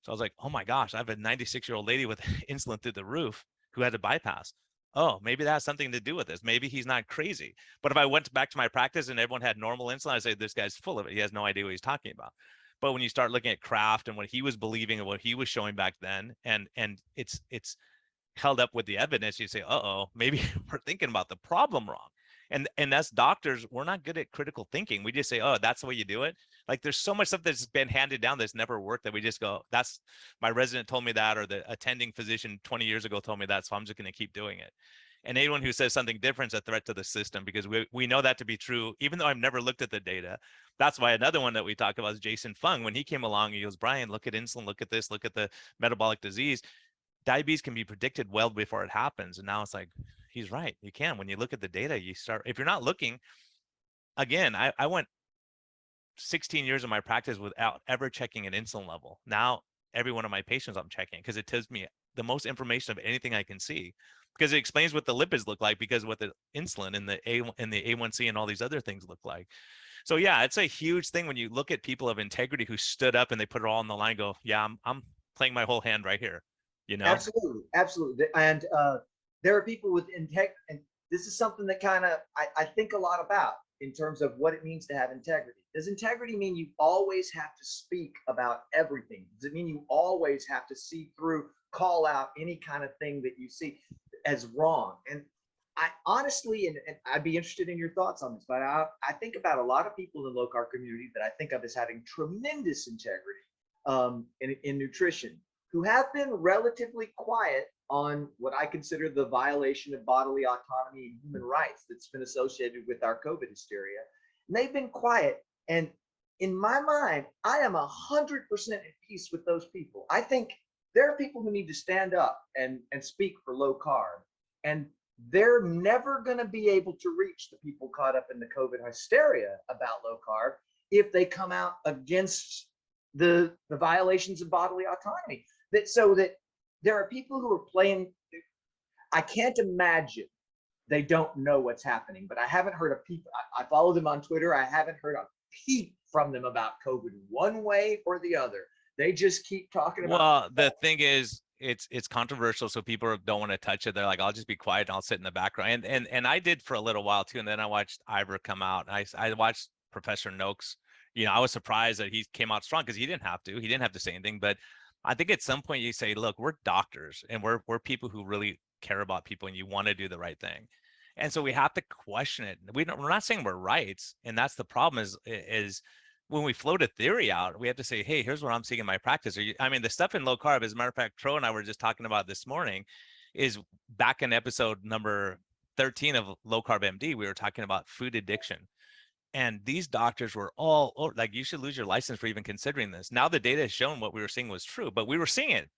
So I was like, oh my gosh, I have a 96-year-old lady with insulin through the roof who had a bypass. Oh, maybe that has something to do with this. Maybe he's not crazy. But if I went back to my practice and everyone had normal insulin, I'd say this guy's full of it. He has no idea what he's talking about. But when you start looking at Kraft and what he was believing and what he was showing back then, and it's held up with the evidence, you say, uh-oh, maybe we're thinking about the problem wrong. And as doctors, we're not good at critical thinking. We just say, oh, that's the way you do it. Like there's so much stuff that's been handed down that's never worked that we just go, that's my resident told me that, or the attending physician 20 years ago told me that, so I'm just going to keep doing it. And anyone who says something different is a threat to the system, because we know that to be true, even though I've never looked at the data. That's why another one that we talk about is Jason Fung. When he came along, he goes, Brian, look at insulin, look at this, look at the metabolic disease. Diabetes can be predicted well before it happens. And now it's like, he's right. You can. When you look at the data, you start, if you're not looking, again, I went 16 years of my practice without ever checking an insulin level. Now, every one of my patients I'm checking because it tells me the most information of anything I can see, because it explains what the lipids look like, because what the insulin and the A1C and all these other things look like. So yeah, it's a huge thing when you look at people of integrity who stood up and they put it all on the line, go, yeah, I'm playing my whole hand right here, you know? Absolutely, absolutely. And there are people with integrity, and this is something that kind of I think a lot about in terms of what it means to have integrity. Does integrity mean you always have to speak about everything? Does it mean you always have to see through, call out any kind of thing that you see as wrong? And I honestly, and I'd be interested in your thoughts on this, but I think about a lot of people in the low carb community that I think of as having tremendous integrity in nutrition, who have been relatively quiet on what I consider the violation of bodily autonomy and human rights that's been associated with our COVID hysteria. And they've been quiet. And in my mind, I am 100% at peace with those people. I think there are people who need to stand up and speak for low carb. And they're never going to be able to reach the people caught up in the COVID hysteria about low carb if they come out against the violations of bodily autonomy. So that there are people who are playing. I can't imagine they don't know what's happening, but I haven't heard a peep. I follow them on Twitter. I haven't heard a peep from them about COVID one way or the other. They just keep talking about. Well, the thing is, it's controversial, so people don't want to touch it. They're like, I'll just be quiet and I'll sit in the background. And I did for a little while too. And then I watched Ivor come out. I watched Professor Noakes. You know, I was surprised that he came out strong because he didn't have to. He didn't have to say anything. But I think at some point you say, look, we're doctors and we're people who really care about people, and you want to do the right thing. And so we have to question it. We're not saying we're right. And that's the problem is when we float a theory out, we have to say, hey, here's what I'm seeing in my practice. I mean, the stuff in low carb, as a matter of fact, Tro and I were just talking about this morning, is back in episode number 13 of Low Carb MD, we were talking about food addiction. And these doctors were all, oh, like, you should lose your license for even considering this. Now the data has shown what we were seeing was true, but we were seeing it.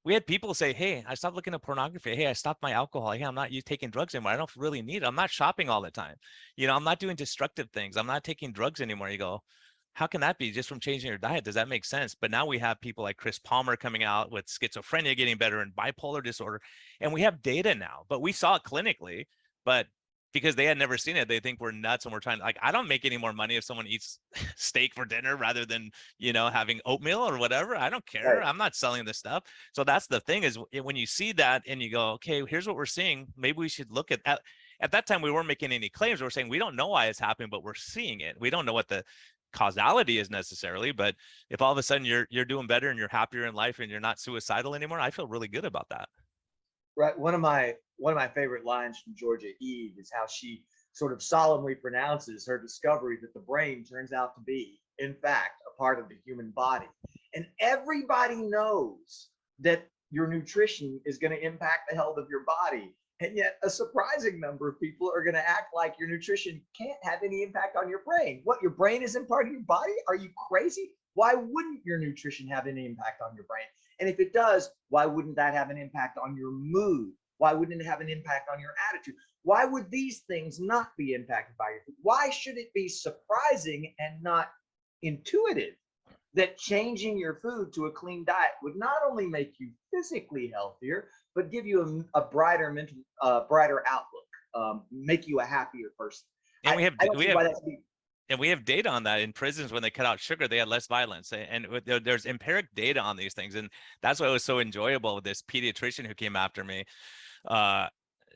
We had people say, hey, I stopped looking at pornography. Hey, I stopped my alcohol. Hey, I'm not taking drugs anymore. I don't really need it. I'm not shopping all the time. You know, I'm not doing destructive things. I'm not taking drugs anymore. You go, how can that be just from changing your diet? Does that make sense? But now we have people like Chris Palmer coming out with schizophrenia getting better and bipolar disorder. And we have data now, but we saw it clinically, but because they had never seen it, they think we're nuts. And we're trying to, like, I don't make any more money if someone eats steak for dinner rather than, having oatmeal or whatever. I don't care. Right. I'm not selling this stuff. So that's the thing is when you see that and you go, okay, here's what we're seeing. Maybe we should look at that. At that time, we weren't making any claims. We're saying we don't know why it's happening, but we're seeing it. We don't know what the causality is necessarily, but if all of a sudden you're doing better and you're happier in life and you're not suicidal anymore, I feel really good about that. Right. One of my favorite lines from Georgia Eve is how she sort of solemnly pronounces her discovery that the brain turns out to be, in fact, a part of the human body. And everybody knows that your nutrition is going to impact the health of your body. And yet a surprising number of people are going to act like your nutrition can't have any impact on your brain. What, your brain isn't part of your body? Are you crazy? Why wouldn't your nutrition have any impact on your brain? And if it does, why wouldn't that have an impact on your mood? Why wouldn't it have an impact on your attitude? Why would these things not be impacted by your food? Why should it be surprising and not intuitive that changing your food to a clean diet would not only make you physically healthier, but give you a brighter mental, brighter outlook, make you a happier person? And I don't see why that's and we have data on that. In prisons, when they cut out sugar, they had less violence. And there's empiric data on these things. And that's why it was so enjoyable with this pediatrician who came after me, uh,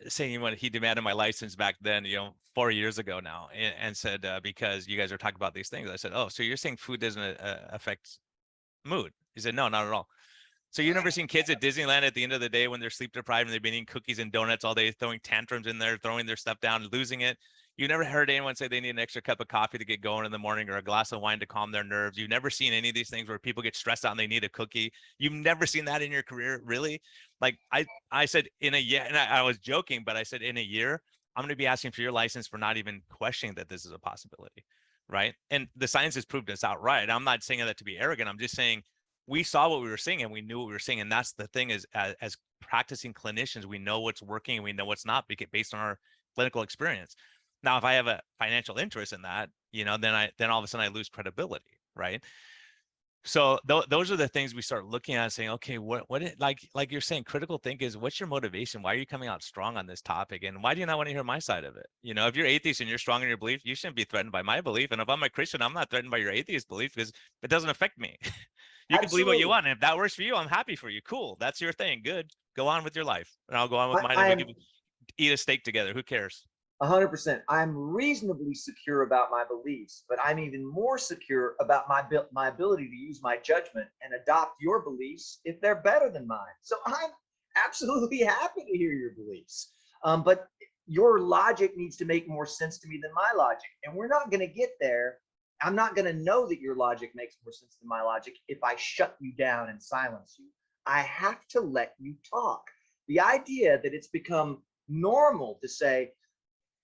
saying when he demanded my license back then, 4 years ago now, and said, because you guys are talking about these things. I said, oh, so you're saying food doesn't affect mood? He said, no, not at all. So you've never seen kids at Disneyland at the end of the day when they're sleep deprived and they've been eating cookies and donuts all day, throwing tantrums in there, throwing their stuff down, losing it. You never heard anyone say they need an extra cup of coffee to get going in the morning or a glass of wine to calm their nerves. You've never seen any of these things where people get stressed out and they need a cookie. You've never seen that in your career, really? Like I said in a year, and I was joking, but I said in a year, I'm going to be asking for your license for not even questioning that this is a possibility, right? And the science has proved us outright. I'm not saying that to be arrogant. I'm just saying we saw what we were seeing and we knew what we were seeing. And that's the thing is as practicing clinicians, we know what's working and we know what's not based on our clinical experience. Now, if I have a financial interest in that, then all of a sudden I lose credibility, right? So those are the things we start looking at and saying, okay, like you're saying, critical think is what's your motivation? Why are you coming out strong on this topic? And why do you not want to hear my side of it? If you're atheist and you're strong in your belief, you shouldn't be threatened by my belief. And if I'm a Christian, I'm not threatened by your atheist belief because it doesn't affect me. You can believe what you absolutely. want. And if that works for you, I'm happy for you. Cool. That's your thing. Good. Go on with your life. And I'll go on with mine and we I'm can eat a steak together. Who cares? 100%. I'm reasonably secure about my beliefs, but I'm even more secure about my ability to use my judgment and adopt your beliefs if they're better than mine. So I'm absolutely happy to hear your beliefs. But your logic needs to make more sense to me than my logic. And we're not going to get there. I'm not going to know that your logic makes more sense than my logic if I shut you down and silence you. I have to let you talk. The idea that it's become normal to say,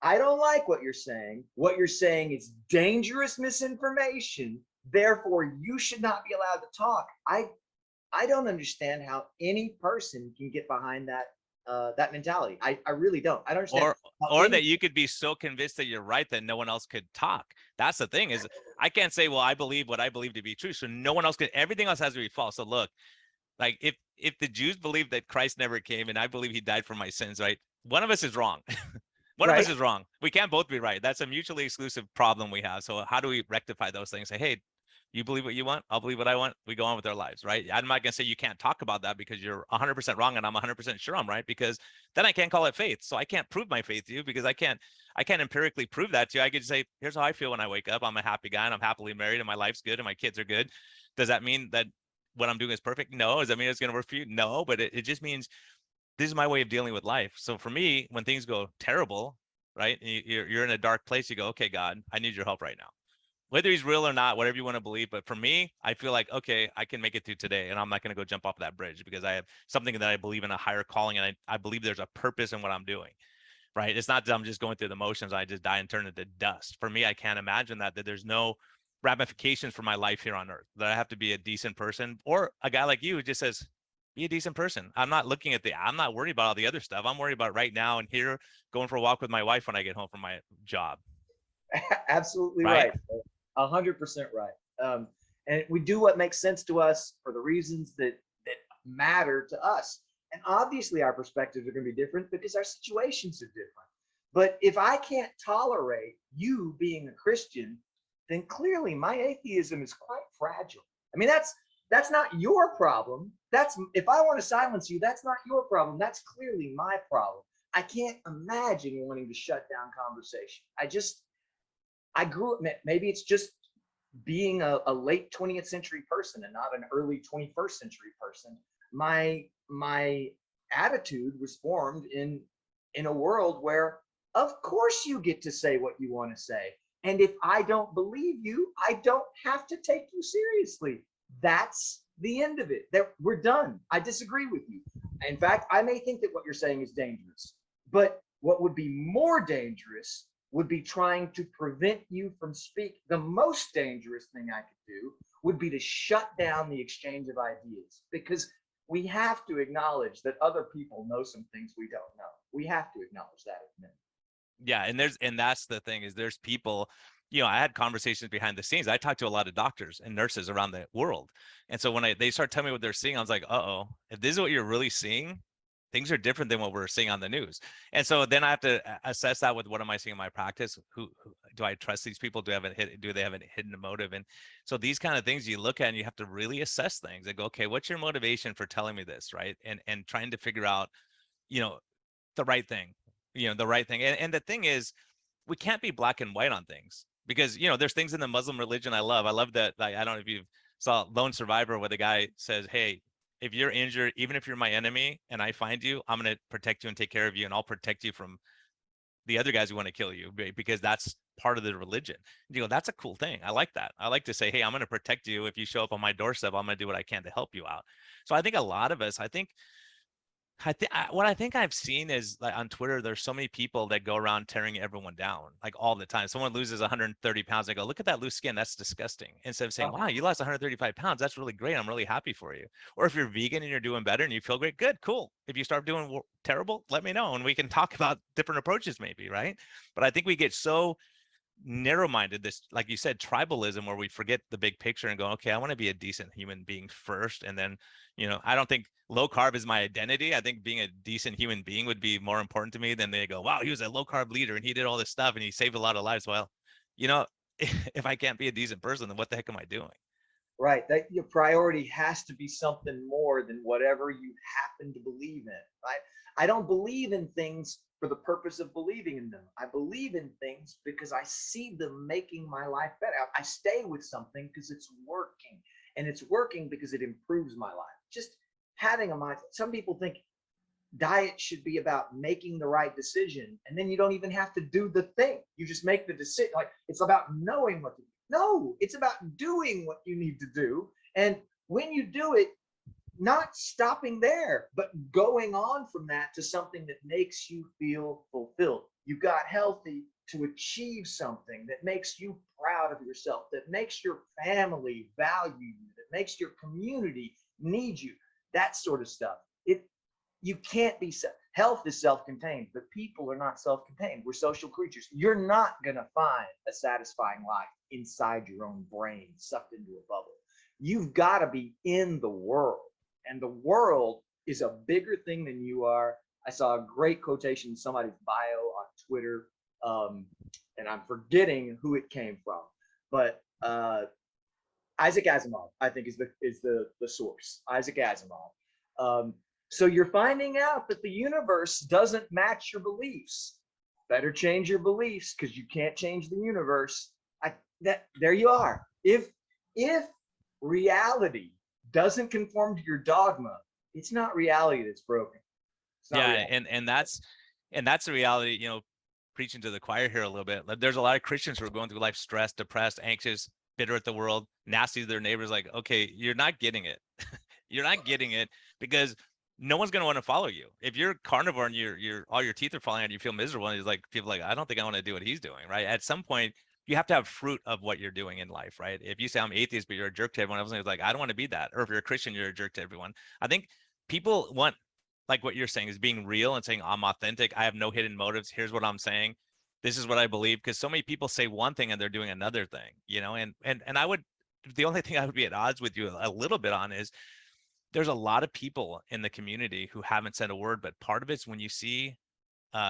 I don't like what you're saying. What you're saying is dangerous misinformation. Therefore, you should not be allowed to talk. I don't understand how any person can get behind that mentality. I really don't. I don't understand Or how or any that you could be so convinced that you're right that no one else could talk. That's the thing is I can't say, well, I believe what I believe to be true. So no one else could, everything else has to be false. So look, like if the Jews believe that Christ never came and I believe he died for my sins, right? One of us is wrong. One of us right. is wrong. We can't both be right. That's a mutually exclusive problem we have. So how do we rectify those things? Say, hey, you believe what you want, I'll believe what I want. We go on with our lives, right? I'm not going to say you can't talk about that because you're 100% wrong and I'm 100% sure I'm right, because then I can't call it faith. So I can't prove my faith to you because I can't empirically prove that to you. I could say, here's how I feel when I wake up. I'm a happy guy and I'm happily married and my life's good and my kids are good. Does that mean that what I'm doing is perfect? No. Does that mean it's going to work for you? No, but it just means this is my way of dealing with life. So for me, when things go terrible, right, you're in a dark place, you go, okay, God, I need your help right now. Whether he's real or not, whatever you want to believe. But for me, I feel like, okay, I can make it through today and I'm not going to go jump off that bridge because I have something that I believe in, a higher calling. And I believe there's a purpose in what I'm doing, right? It's not that I'm just going through the motions. I just die and turn into dust. For me, I can't imagine that there's no ramifications for my life here on earth, that I have to be a decent person, or a guy like you who just says, be a decent person. I'm not worried about all the other stuff. I'm worried about right now and here, going for a walk with my wife when I get home from my job. Absolutely Right. right. 100% right. And we do what makes sense to us for the reasons that matter to us. And obviously, our perspectives are going to be different because our situations are different. But if I can't tolerate you being a Christian, then clearly my atheism is quite fragile. I mean, that's not your problem. That's if I want to silence you, that's not your problem. That's clearly my problem. I can't imagine wanting to shut down conversation. I grew up, maybe it's just being a late 20th century person and not an early 21st century person. My attitude was formed in a world where of course you get to say what you want to say. And if I don't believe you, I don't have to take you seriously. That's the end of it. That we're done. I disagree with you. In fact, I may think that what you're saying is dangerous, but what would be more dangerous would be trying to prevent you from speaking. The most dangerous thing I could do would be to shut down the exchange of ideas, because we have to acknowledge that other people know some things we don't know. We have to acknowledge that. Yeah, and that's the thing, is there's people, I had conversations behind the scenes. I talked to a lot of doctors and nurses around the world. And so when they start telling me what they're seeing, I was like, uh-oh, if this is what you're really seeing, things are different than what we're seeing on the news. And so then I have to assess that with, what am I seeing in my practice? Who do I trust these people? Do they have a hidden motive? And so these kind of things you look at, and you have to really assess things and go, okay, what's your motivation for telling me this, right? And trying to figure out, you know, the right thing, the right thing. And the thing is, we can't be black and white on things, because, there's things in the Muslim religion I love. I love that. Like, I don't know if you saw Lone Survivor, where the guy says, hey, if you're injured, even if you're my enemy and I find you, I'm going to protect you and take care of you. And I'll protect you from the other guys who want to kill you, because that's part of the religion. That's a cool thing. I like that. I like to say, hey, I'm going to protect you. If you show up on my doorstep, I'm going to do what I can to help you out. So I think a lot of us, what I think I've seen is, like, on Twitter, there's so many people that go around tearing everyone down, like, all the time. Someone loses 130 pounds, they go, look at that loose skin, that's disgusting. Instead of saying, wow, you lost 135 pounds, that's really great, I'm really happy for you. Or if you're vegan and you're doing better and you feel great, good, cool. If you start doing terrible, let me know and we can talk about different approaches maybe, right? But I think we get so narrow-minded, this, like you said, tribalism, where we forget the big picture and go, okay, I want to be a decent human being first. And then, I don't think low carb is my identity. I think being a decent human being would be more important to me than they go, wow, he was a low carb leader and he did all this stuff and he saved a lot of lives. Well, if I can't be a decent person, then what the heck am I doing? Right. That your priority has to be something more than whatever you happen to believe in. Right. I don't believe in things for the purpose of believing in them. I believe in things because I see them making my life better. I stay with something because it's working, and it's working because it improves my life. Just having a mind. Some people think diet should be about making the right decision, and then you don't even have to do the thing. You just make the decision. Like, it's about knowing what to do. No, it's about doing what you need to do. And when you do it, not stopping there, but going on from that to something that makes you feel fulfilled. You got healthy to achieve something that makes you proud of yourself, that makes your family value you, that makes your community need you. That sort of stuff. You can't be health is self-contained, but people are not self-contained. We're social creatures. You're not going to find a satisfying life inside your own brain, sucked into a bubble. You've got to be in the world, and the world is a bigger thing than you are. I saw a great quotation in somebody's bio on Twitter, and I'm forgetting who it came from, but Isaac Asimov, I think, is the source. Isaac Asimov. So you're finding out that the universe doesn't match your beliefs. Better change your beliefs, because you can't change the universe. There you are. If reality doesn't conform to your dogma, it's not reality that's broken. It's not reality. and that's the reality. Preaching to the choir here a little bit. There's a lot of Christians who are going through life stressed, depressed, anxious, bitter at the world, nasty to their neighbors. Like, okay, you're not getting it. You're not getting it, because no one's going to want to follow you. If you're carnivore and you're all your teeth are falling out, you feel miserable, and it's like, people like, I don't think I want to do what he's doing, right? At some point, you have to have fruit of what you're doing in life, right? If you say I'm atheist, but you're a jerk to everyone else, it's like, I don't want to be that. Or if you're a Christian, you're a jerk to everyone. I think people want, like what you're saying, is being real and saying, I'm authentic. I have no hidden motives. Here's what I'm saying. This is what I believe. Because so many people say one thing and they're doing another thing, and I would the only thing I would be at odds with you a little bit on is there's a lot of people in the community who haven't said a word, but part of it's when you see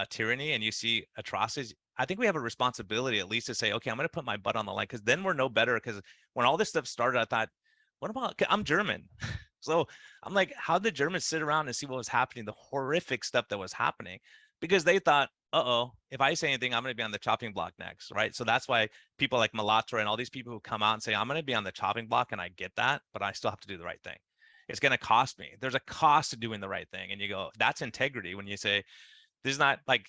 tyranny and you see atrocities, I think we have a responsibility at least to say, okay, I'm going to put my butt on the line, because then we're no better. Because when all this stuff started, I thought, what about, 'cause I'm German. So I'm like, how did Germans sit around and see what was happening, the horrific stuff that was happening? Because they thought, uh-oh, if I say anything, I'm going to be on the chopping block next, right? So that's why people like Malatra and all these people who come out and say, I'm going to be on the chopping block, and I get that, but I still have to do the right thing. It's going to cost me. There's a cost to doing the right thing. And you go, that's integrity. When you say, there's not like,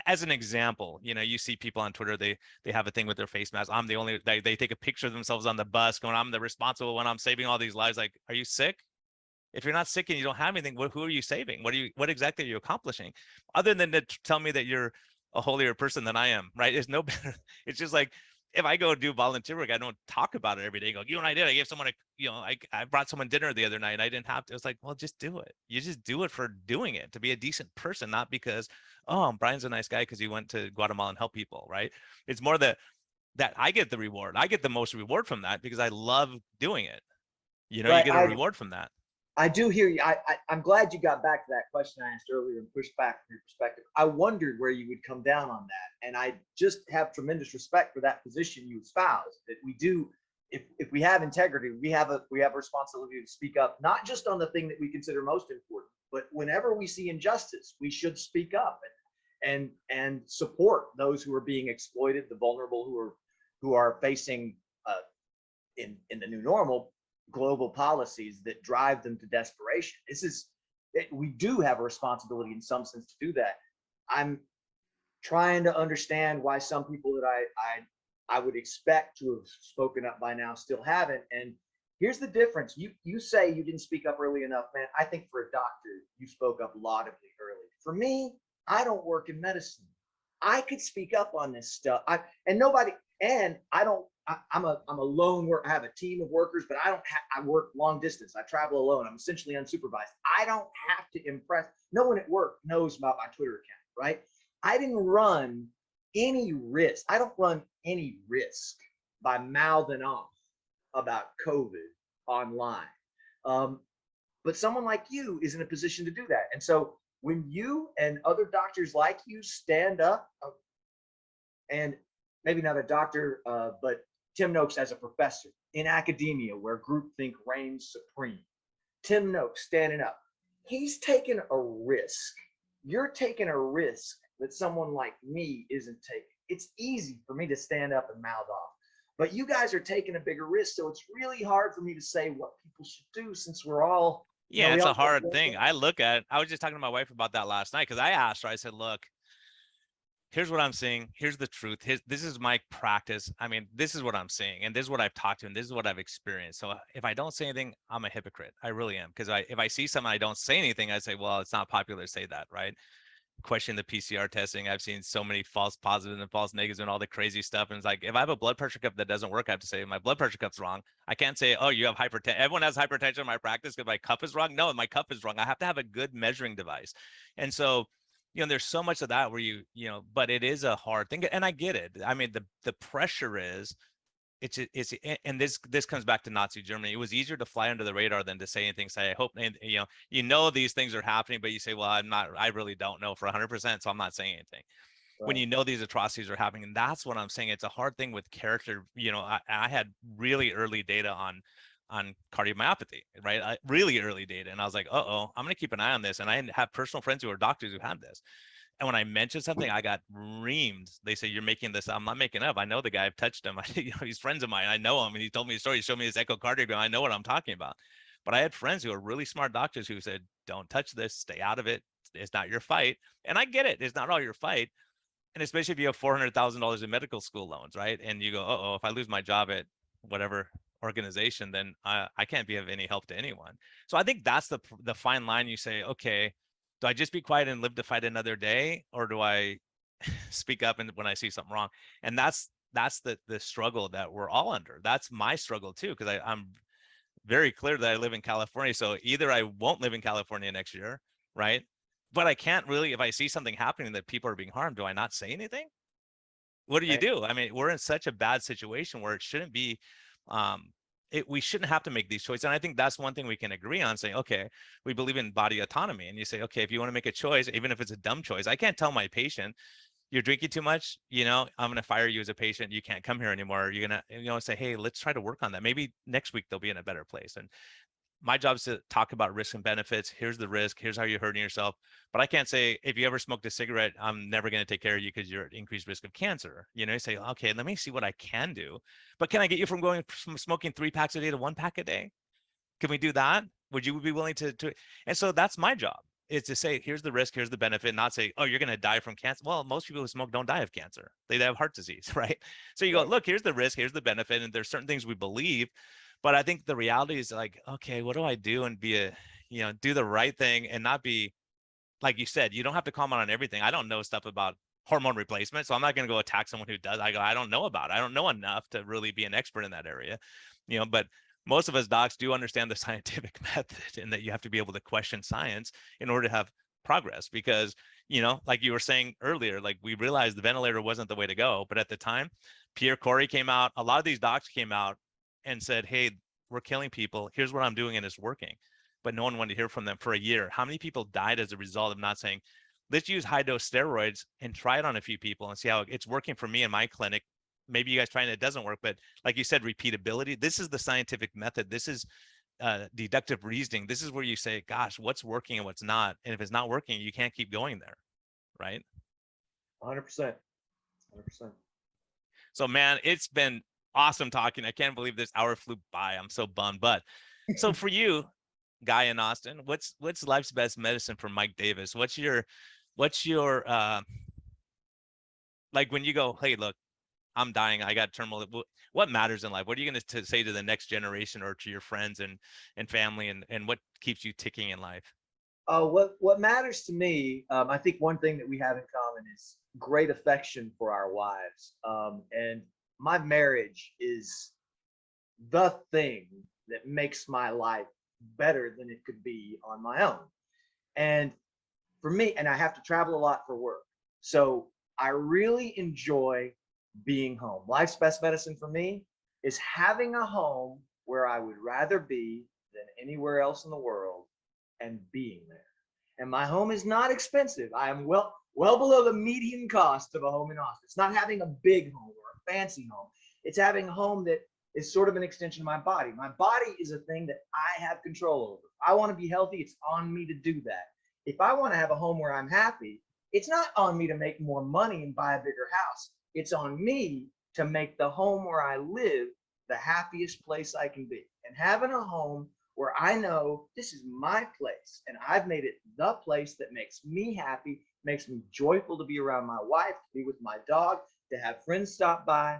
as an example, you see people on Twitter, they have a thing with their face mask. I'm the only, they take a picture of themselves on the bus going, I'm the responsible one, I'm saving all these lives. Like, are you sick? If you're not sick and you don't have anything, who are you saving? What exactly are you accomplishing? Other than to tell me that you're a holier person than I am, right? It's no better. It's just like, if I go do volunteer work, I don't talk about it every day. Go, you know what I did? I gave someone I brought someone dinner the other night and I didn't have to. It's like, well, just do it. You just do it for doing it, to be a decent person, not because, oh, Brian's a nice guy because he went to Guatemala and helped people, right? It's more that I get the reward. I get the most reward from that because I love doing it. You Right. get a reward from that. I do hear you. I'm glad you got back to that question I asked earlier and pushed back from your perspective. I wondered where you would come down on that. And I just have tremendous respect for that position you espouse, that we do, if we have integrity, we have a responsibility to speak up, not just on the thing that we consider most important, but whenever we see injustice, we should speak up and support those who are being exploited, the vulnerable who are facing in the new normal global policies that drive them to desperation. We do have a responsibility in some sense to do that. I'm trying to understand why some people that I would expect to have spoken up by now still haven't. And here's the difference. You say you didn't speak up early enough, man. I think for a doctor, you spoke up laudably early. For me, I don't work in medicine. I could speak up on this stuff. I don't. I'm a lone worker. I have a team of workers, but I work long distance. I travel alone. I'm essentially unsupervised. I don't have to impress. No one at work knows about my Twitter account, right? I didn't run any risk. I don't run any risk by mouthing off about COVID online. But someone like you is in a position to do that. And so when you and other doctors like you stand up, and maybe not a doctor, but Tim Noakes as a professor in academia where groupthink reigns supreme. Tim Noakes standing up. He's taking a risk. You're taking a risk that someone like me isn't taking. It's easy for me to stand up and mouth off, but you guys are taking a bigger risk. So it's really hard for me to say what people should do since we're all, Yeah, it's a hard thing. I was just talking to my wife about that last night because I asked her, I said, look, here's what I'm seeing. Here's the truth. This is my practice. I mean, this is what I'm seeing, and this is what I've talked to, and this is what I've experienced. So if I don't say anything, I'm a hypocrite. I really am. Because if I see something, I don't say anything, I say, well, it's not popular to say that, right? Question the PCR testing. I've seen so many false positives and false negatives and all the crazy stuff. And it's like, if I have a blood pressure cup that doesn't work, I have to say my blood pressure cup's wrong. I can't say, oh, you have hypertension. Everyone has hypertension in my practice because my cup is wrong. No, my cup is wrong. I have to have a good measuring device. And so, there's so much of that where but it is a hard thing. And I get it. I mean, the pressure is, it's and this comes back to Nazi Germany. It was easier to fly under the radar than to say anything. Say, I hope, and these things are happening, but you say, well, I really don't know for 100%, so I'm not saying anything. Right. When these atrocities are happening, and that's what I'm saying. It's a hard thing with character. I had really early data on cardiomyopathy, right? Really early data, and I was like, I'm going to keep an eye on this. And I have personal friends who are doctors who had this. And when I mentioned something, I got reamed. They say, you're making this up. I'm not making up. I know the guy. I've touched him. He's friends of mine. I know him. And he told me a story. He showed me his echocardiogram. I know what I'm talking about. But I had friends who are really smart doctors who said, don't touch this. Stay out of it. It's not your fight. And I get it. It's not all your fight. And especially if you have $400,000 in medical school loans, right? And you go, if I lose my job at whatever organization, then I can't be of any help to anyone. So I think that's the fine line. You say, okay, do I just be quiet and live to fight another day, or do I speak up when I see something wrong? And that's the struggle that we're all under. That's my struggle too, because I'm very clear that I live in California. So either I won't live in California next year, right? But I can't really, if I see something happening that people are being harmed, do I not say anything? What do you do? I mean, we're in such a bad situation where it shouldn't be We shouldn't have to make these choices. And I think that's one thing we can agree on, saying, okay, we believe in body autonomy. And you say, okay, if you want to make a choice, even if it's a dumb choice, I can't tell my patient, you're drinking too much, I'm going to fire you as a patient. You can't come here anymore. You're going to, say, hey, let's try to work on that. Maybe next week they'll be in a better place. And my job is to talk about risks and benefits. Here's the risk. Here's how you're hurting yourself. But I can't say, if you ever smoked a cigarette, I'm never going to take care of you because you're at increased risk of cancer. You say, okay, let me see what I can do. But can I get you from going from smoking 3 packs a day to 1 pack a day? Can we do that? Would you be willing to? And so that's my job, is to say, here's the risk, here's the benefit, not say, oh, you're going to die from cancer. Well, most people who smoke don't die of cancer. They have heart disease, right? So you go, Right. look, here's the risk, here's the benefit. And there's certain things we believe. But I think the reality is like, okay, what do I do and do the right thing and not be, like you said, you don't have to comment on everything. I don't know stuff about hormone replacement, so I'm not going to go attack someone who does. I don't know about it. I don't know enough to really be an expert in that area, but most of us docs do understand the scientific method, and that you have to be able to question science in order to have progress. Because, like you were saying earlier, like, we realized the ventilator wasn't the way to go. But at the time, Pierre Corey came out, a lot of these docs came out and said, hey, we're killing people. Here's what I'm doing, and it's working. But no one wanted to hear from them for a year. How many people died as a result of not saying, let's use high dose steroids and try it on a few people and see how it's working for me in my clinic. Maybe you guys trying it doesn't work, but like you said, repeatability. This is the scientific method. This is deductive reasoning. This is where you say, gosh, what's working and what's not. And if it's not working, you can't keep going there. Right. 100%. 100%. So, man, it's been awesome talking. I can't believe this hour flew by. I'm so bummed. But so for you, Guy in Austin, what's life's best medicine for Mike Davis? What's your like, when you go, hey, look, I'm dying, I got terminal, what matters in life? What are you going to say to the next generation, or to your friends and family, and what keeps you ticking in life? What matters to me, I think one thing that we have in common is great affection for our wives. And my marriage is the thing that makes my life better than it could be on my own. And for me, and I have to travel a lot for work. So I really enjoy being home. Life's best medicine for me is having a home where I would rather be than anywhere else in the world, and being there. And my home is not expensive. I am well below the median cost of a home in Austin. It's not having a big home or a fancy home. It's having a home that is sort of an extension of my body. My body is a thing that I have control over. If I want to be healthy, it's on me to do that. If I want to have a home where I'm happy, it's not on me to make more money and buy a bigger house. It's on me to make the home where I live the happiest place I can be. And having a home where I know this is my place and I've made it the place that makes me happy, makes me joyful to be around my wife, to be with my dog, to have friends stop by.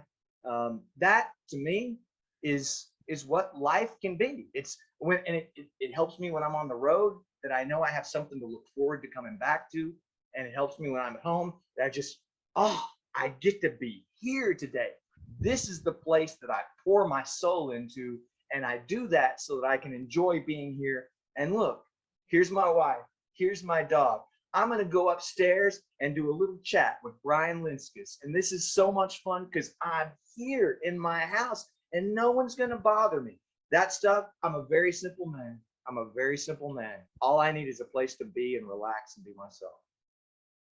That to me is what life can be. It's when and it helps me when I'm on the road, that I know I have something to look forward to coming back to, and it helps me when I'm at home that I just, oh, I get to be here today. This is the place that I pour my soul into, and I do that so that I can enjoy being here. And look, here's my wife, here's my dog. I'm going to go upstairs and do a little chat with Brian Linskus. And this is so much fun because I'm here in my house and no one's going to bother me. That stuff, I'm a very simple man. I'm a very simple man. All I need is a place to be and relax and be myself.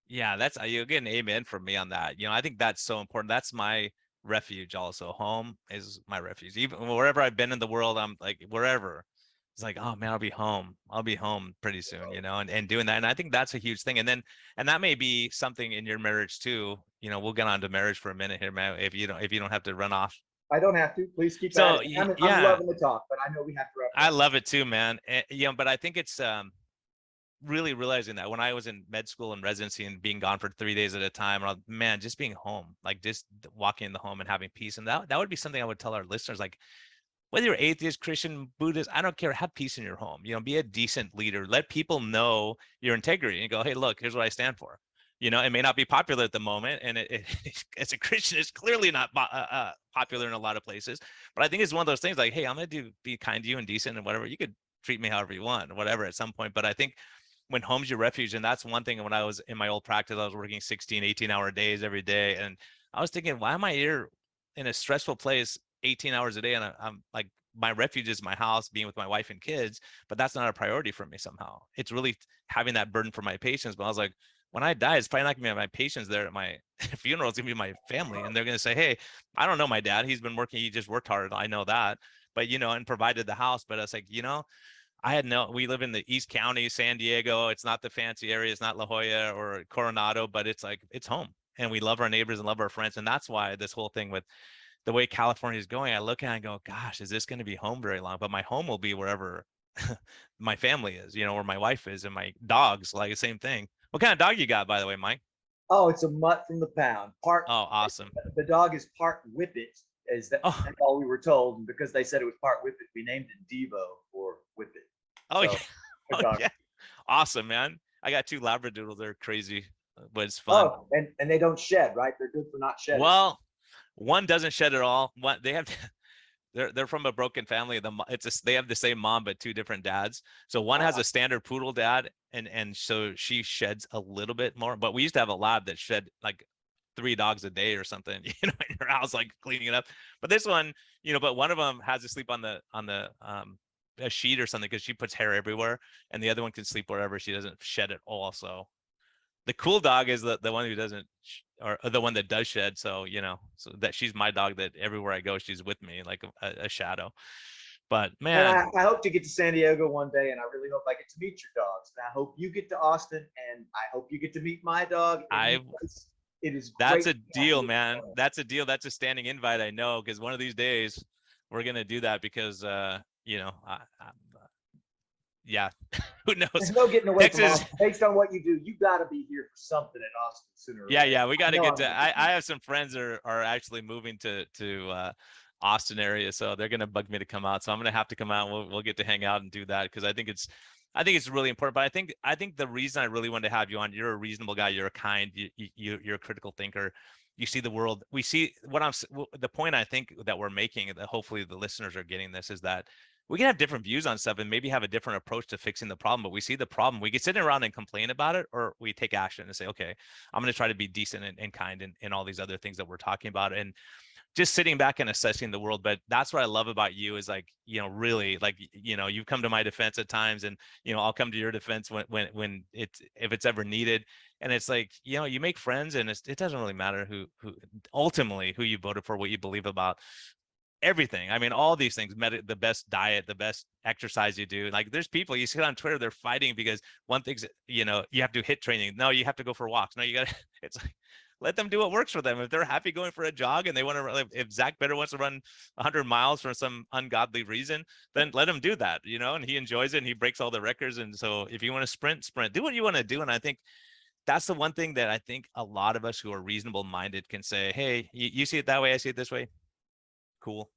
Yeah, that's, you get an amen from me on that. I think that's so important. That's my refuge also. Home is my refuge. Even wherever I've been in the world, I'm like, wherever. It's like, oh man, I'll be home. I'll be home pretty soon, and doing that. And I think that's a huge thing. And that may be something in your marriage too. We'll get on to marriage for a minute here, man, if you don't have to run off. I don't have to. Please keep at So it. I'm yeah, loving the talk, but I know we have to wrap it I up. love it too, man. But I think it's really realizing that when I was in med school and residency and being gone for 3 days at a time, man, just being home, like just walking in the home and having peace. And that would be something I would tell our listeners, like, whether you're atheist, Christian, Buddhist, I don't care, have peace in your home. Be a decent leader. Let people know your integrity and go, hey, look, here's what I stand for. It may not be popular at the moment. And as a Christian, it's clearly not popular in a lot of places. But I think it's one of those things like, hey, I'm going to be kind to you and decent and whatever. You could treat me however you want, whatever, at some point. But I think when home's your refuge, and that's one thing. When I was in my old practice, I was working 16, 18-hour days every day. And I was thinking, why am I here in a stressful place 18 hours a day, and I'm like, my refuge is my house, being with my wife and kids, but that's not a priority for me somehow. It's really having that burden for my patients. But I was like, when I die, it's probably not gonna be my patients there at my funeral. It's gonna be my family, and they're gonna say, "Hey, I don't know my dad. He's been working. He just worked hard. I know that." But and provided the house. But it's like, we live in the East County, San Diego. It's not the fancy area. It's not La Jolla or Coronado, but it's like, it's home. And we love our neighbors and love our friends. And that's why this whole thing with the way California is going, I look at it and go, gosh, is this going to be home very long? But my home will be wherever my family is, where my wife is, and my dogs, like the same thing. What kind of dog you got, by the way, Mike? Oh, it's a mutt from the pound. Oh, awesome. The dog is part whippet, Oh, that's all we were told. And because they said it was part whippet, we named it Devo for whippet. oh yeah. So a Oh dog. yeah. Awesome, man. I got two Labradoodles. They're crazy, but it's fun. Oh, and they don't shed, right? They're good for not shedding. Well, one doesn't shed at all. One, they have they're from a broken family. They have the same mom but two different dads. So one has a standard poodle dad, and so she sheds a little bit more. But we used to have a lab that shed like 3 dogs a day or something, in her house, like cleaning it up. But this one, but one of them has to sleep on the a sheet or something because she puts hair everywhere, and the other one can sleep wherever. She doesn't shed at all. So the cool dog is the one who doesn't, or the one that does shed. So so that she's my dog, that everywhere I go she's with me like a shadow. But And man, I hope to get to San Diego one day, and I really hope I get to meet your dogs. And I hope you get to Austin, and I hope you get to meet my dog. And I it is that's great. a deal, man. That's a deal. That's a standing invite. I know, because one of these days we're gonna do that, because yeah, who knows? There's no getting away from Texas. Austin. Based on what you do, you got to be here for something at Austin sooner or later. Yeah, we got I to know get I'm to. gonna I have some friends that are actually moving to Austin area, so they're gonna bug me to come out. So I'm gonna have to come out. We'll get to hang out and do that, because I think it's really important. But I think the reason I really wanted to have you on, you're a reasonable guy. You're a kind. You're a critical thinker. You see the world. We see the point I think that we're making, that hopefully the listeners are getting this, is that we can have different views on stuff and maybe have a different approach to fixing the problem. But we see the problem. We can sit around and complain about it, or we take action and say, okay, I'm going to try to be decent and kind, and all these other things that we're talking about. And just sitting back and assessing the world. But that's what I love about you, is like, really, like, you've come to my defense at times, and I'll come to your defense when if it's ever needed. And it's like, you make friends, and it doesn't really matter who ultimately who you voted for, what you believe about everything. I mean, all these things, the best diet, the best exercise you do. Like, there's people you see on Twitter, they're fighting because one thing's, you have to hit training. No, you have to go for walks. No, you got to, it's like, let them do what works for them. If they're happy going for a jog and they want to, if Zach Bitter wants to run 100 miles for some ungodly reason, then let him do that, and he enjoys it and he breaks all the records. And so if you want to sprint, do what you want to do. And I think that's the one thing that I think a lot of us who are reasonable minded can say, hey, you see it that way, I see it this way. Cool.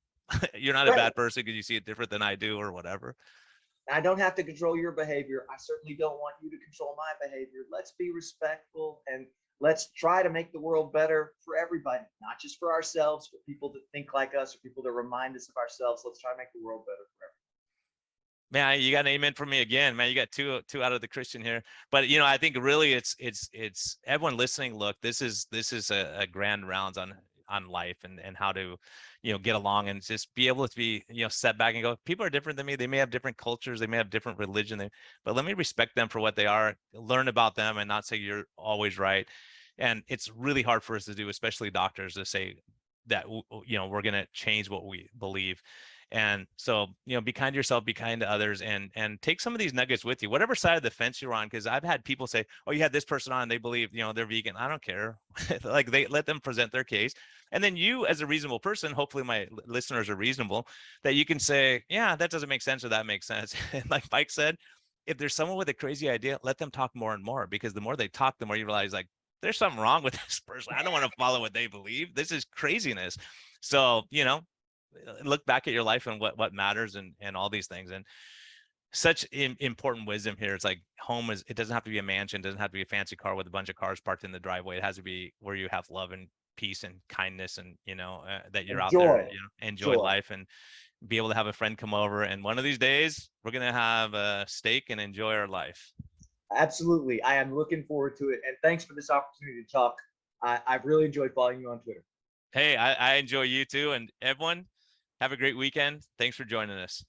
You're not a Right. bad person because you see it different than I do, or whatever. I don't have to control your behavior. I certainly don't want you to control my behavior. Let's be respectful, and let's try to make the world better for everybody, not just for ourselves, for people that think like us, or people that remind us of ourselves. Let's try to make the world better for everybody. Man, you got an amen from me again, man. You got two out of the Christian here. But I think really it's everyone listening. Look, this is a grand rounds on life, and how to get along, and just be able to be set back and go, people are different than me. They may have different cultures, they may have different religion, but let me respect them for what they are, learn about them, and not say you're always right. And it's really hard for us to do, especially doctors, to say that we're going to change what we believe. And so, be kind to yourself, be kind to others, and take some of these nuggets with you, whatever side of the fence you're on. Because I've had people say, oh, you had this person on, they believe, they're vegan. I don't care. Like, they let them present their case. And then you, as a reasonable person, hopefully my listeners are reasonable, that you can say, yeah, that doesn't make sense, or that makes sense. And like Mike said, if there's someone with a crazy idea, let them talk more and more, because the more they talk, the more you realize, like, there's something wrong with this person. I don't want to follow what they believe. This is craziness. So, look back at your life and what matters, and all these things. And such important wisdom here. It's like, it doesn't have to be a mansion, it doesn't have to be a fancy car with a bunch of cars parked in the driveway. It has to be where you have love and peace and kindness, and that you're And out there, joy, enjoy joy. life, and be able to have a friend come over, and one of these days we're going to have a steak and enjoy our life. Absolutely. I am looking forward to it. And thanks for this opportunity to talk. I've really enjoyed following you on Twitter. Hey, I enjoy you too. And everyone, Have a great weekend. Thanks for joining us.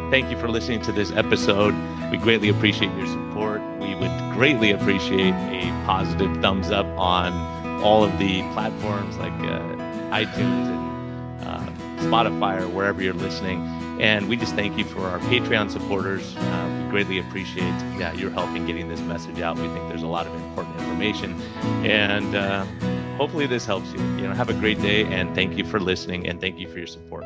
Thank you for listening to this episode. We greatly appreciate your support. We would greatly appreciate a positive thumbs up on all of the platforms like iTunes and Spotify or wherever you're listening. And we just thank you for our Patreon supporters. We greatly appreciate your help in getting this message out. We think there's a lot of important information, and hopefully this helps you. Have a great day, and thank you for listening, and thank you for your support.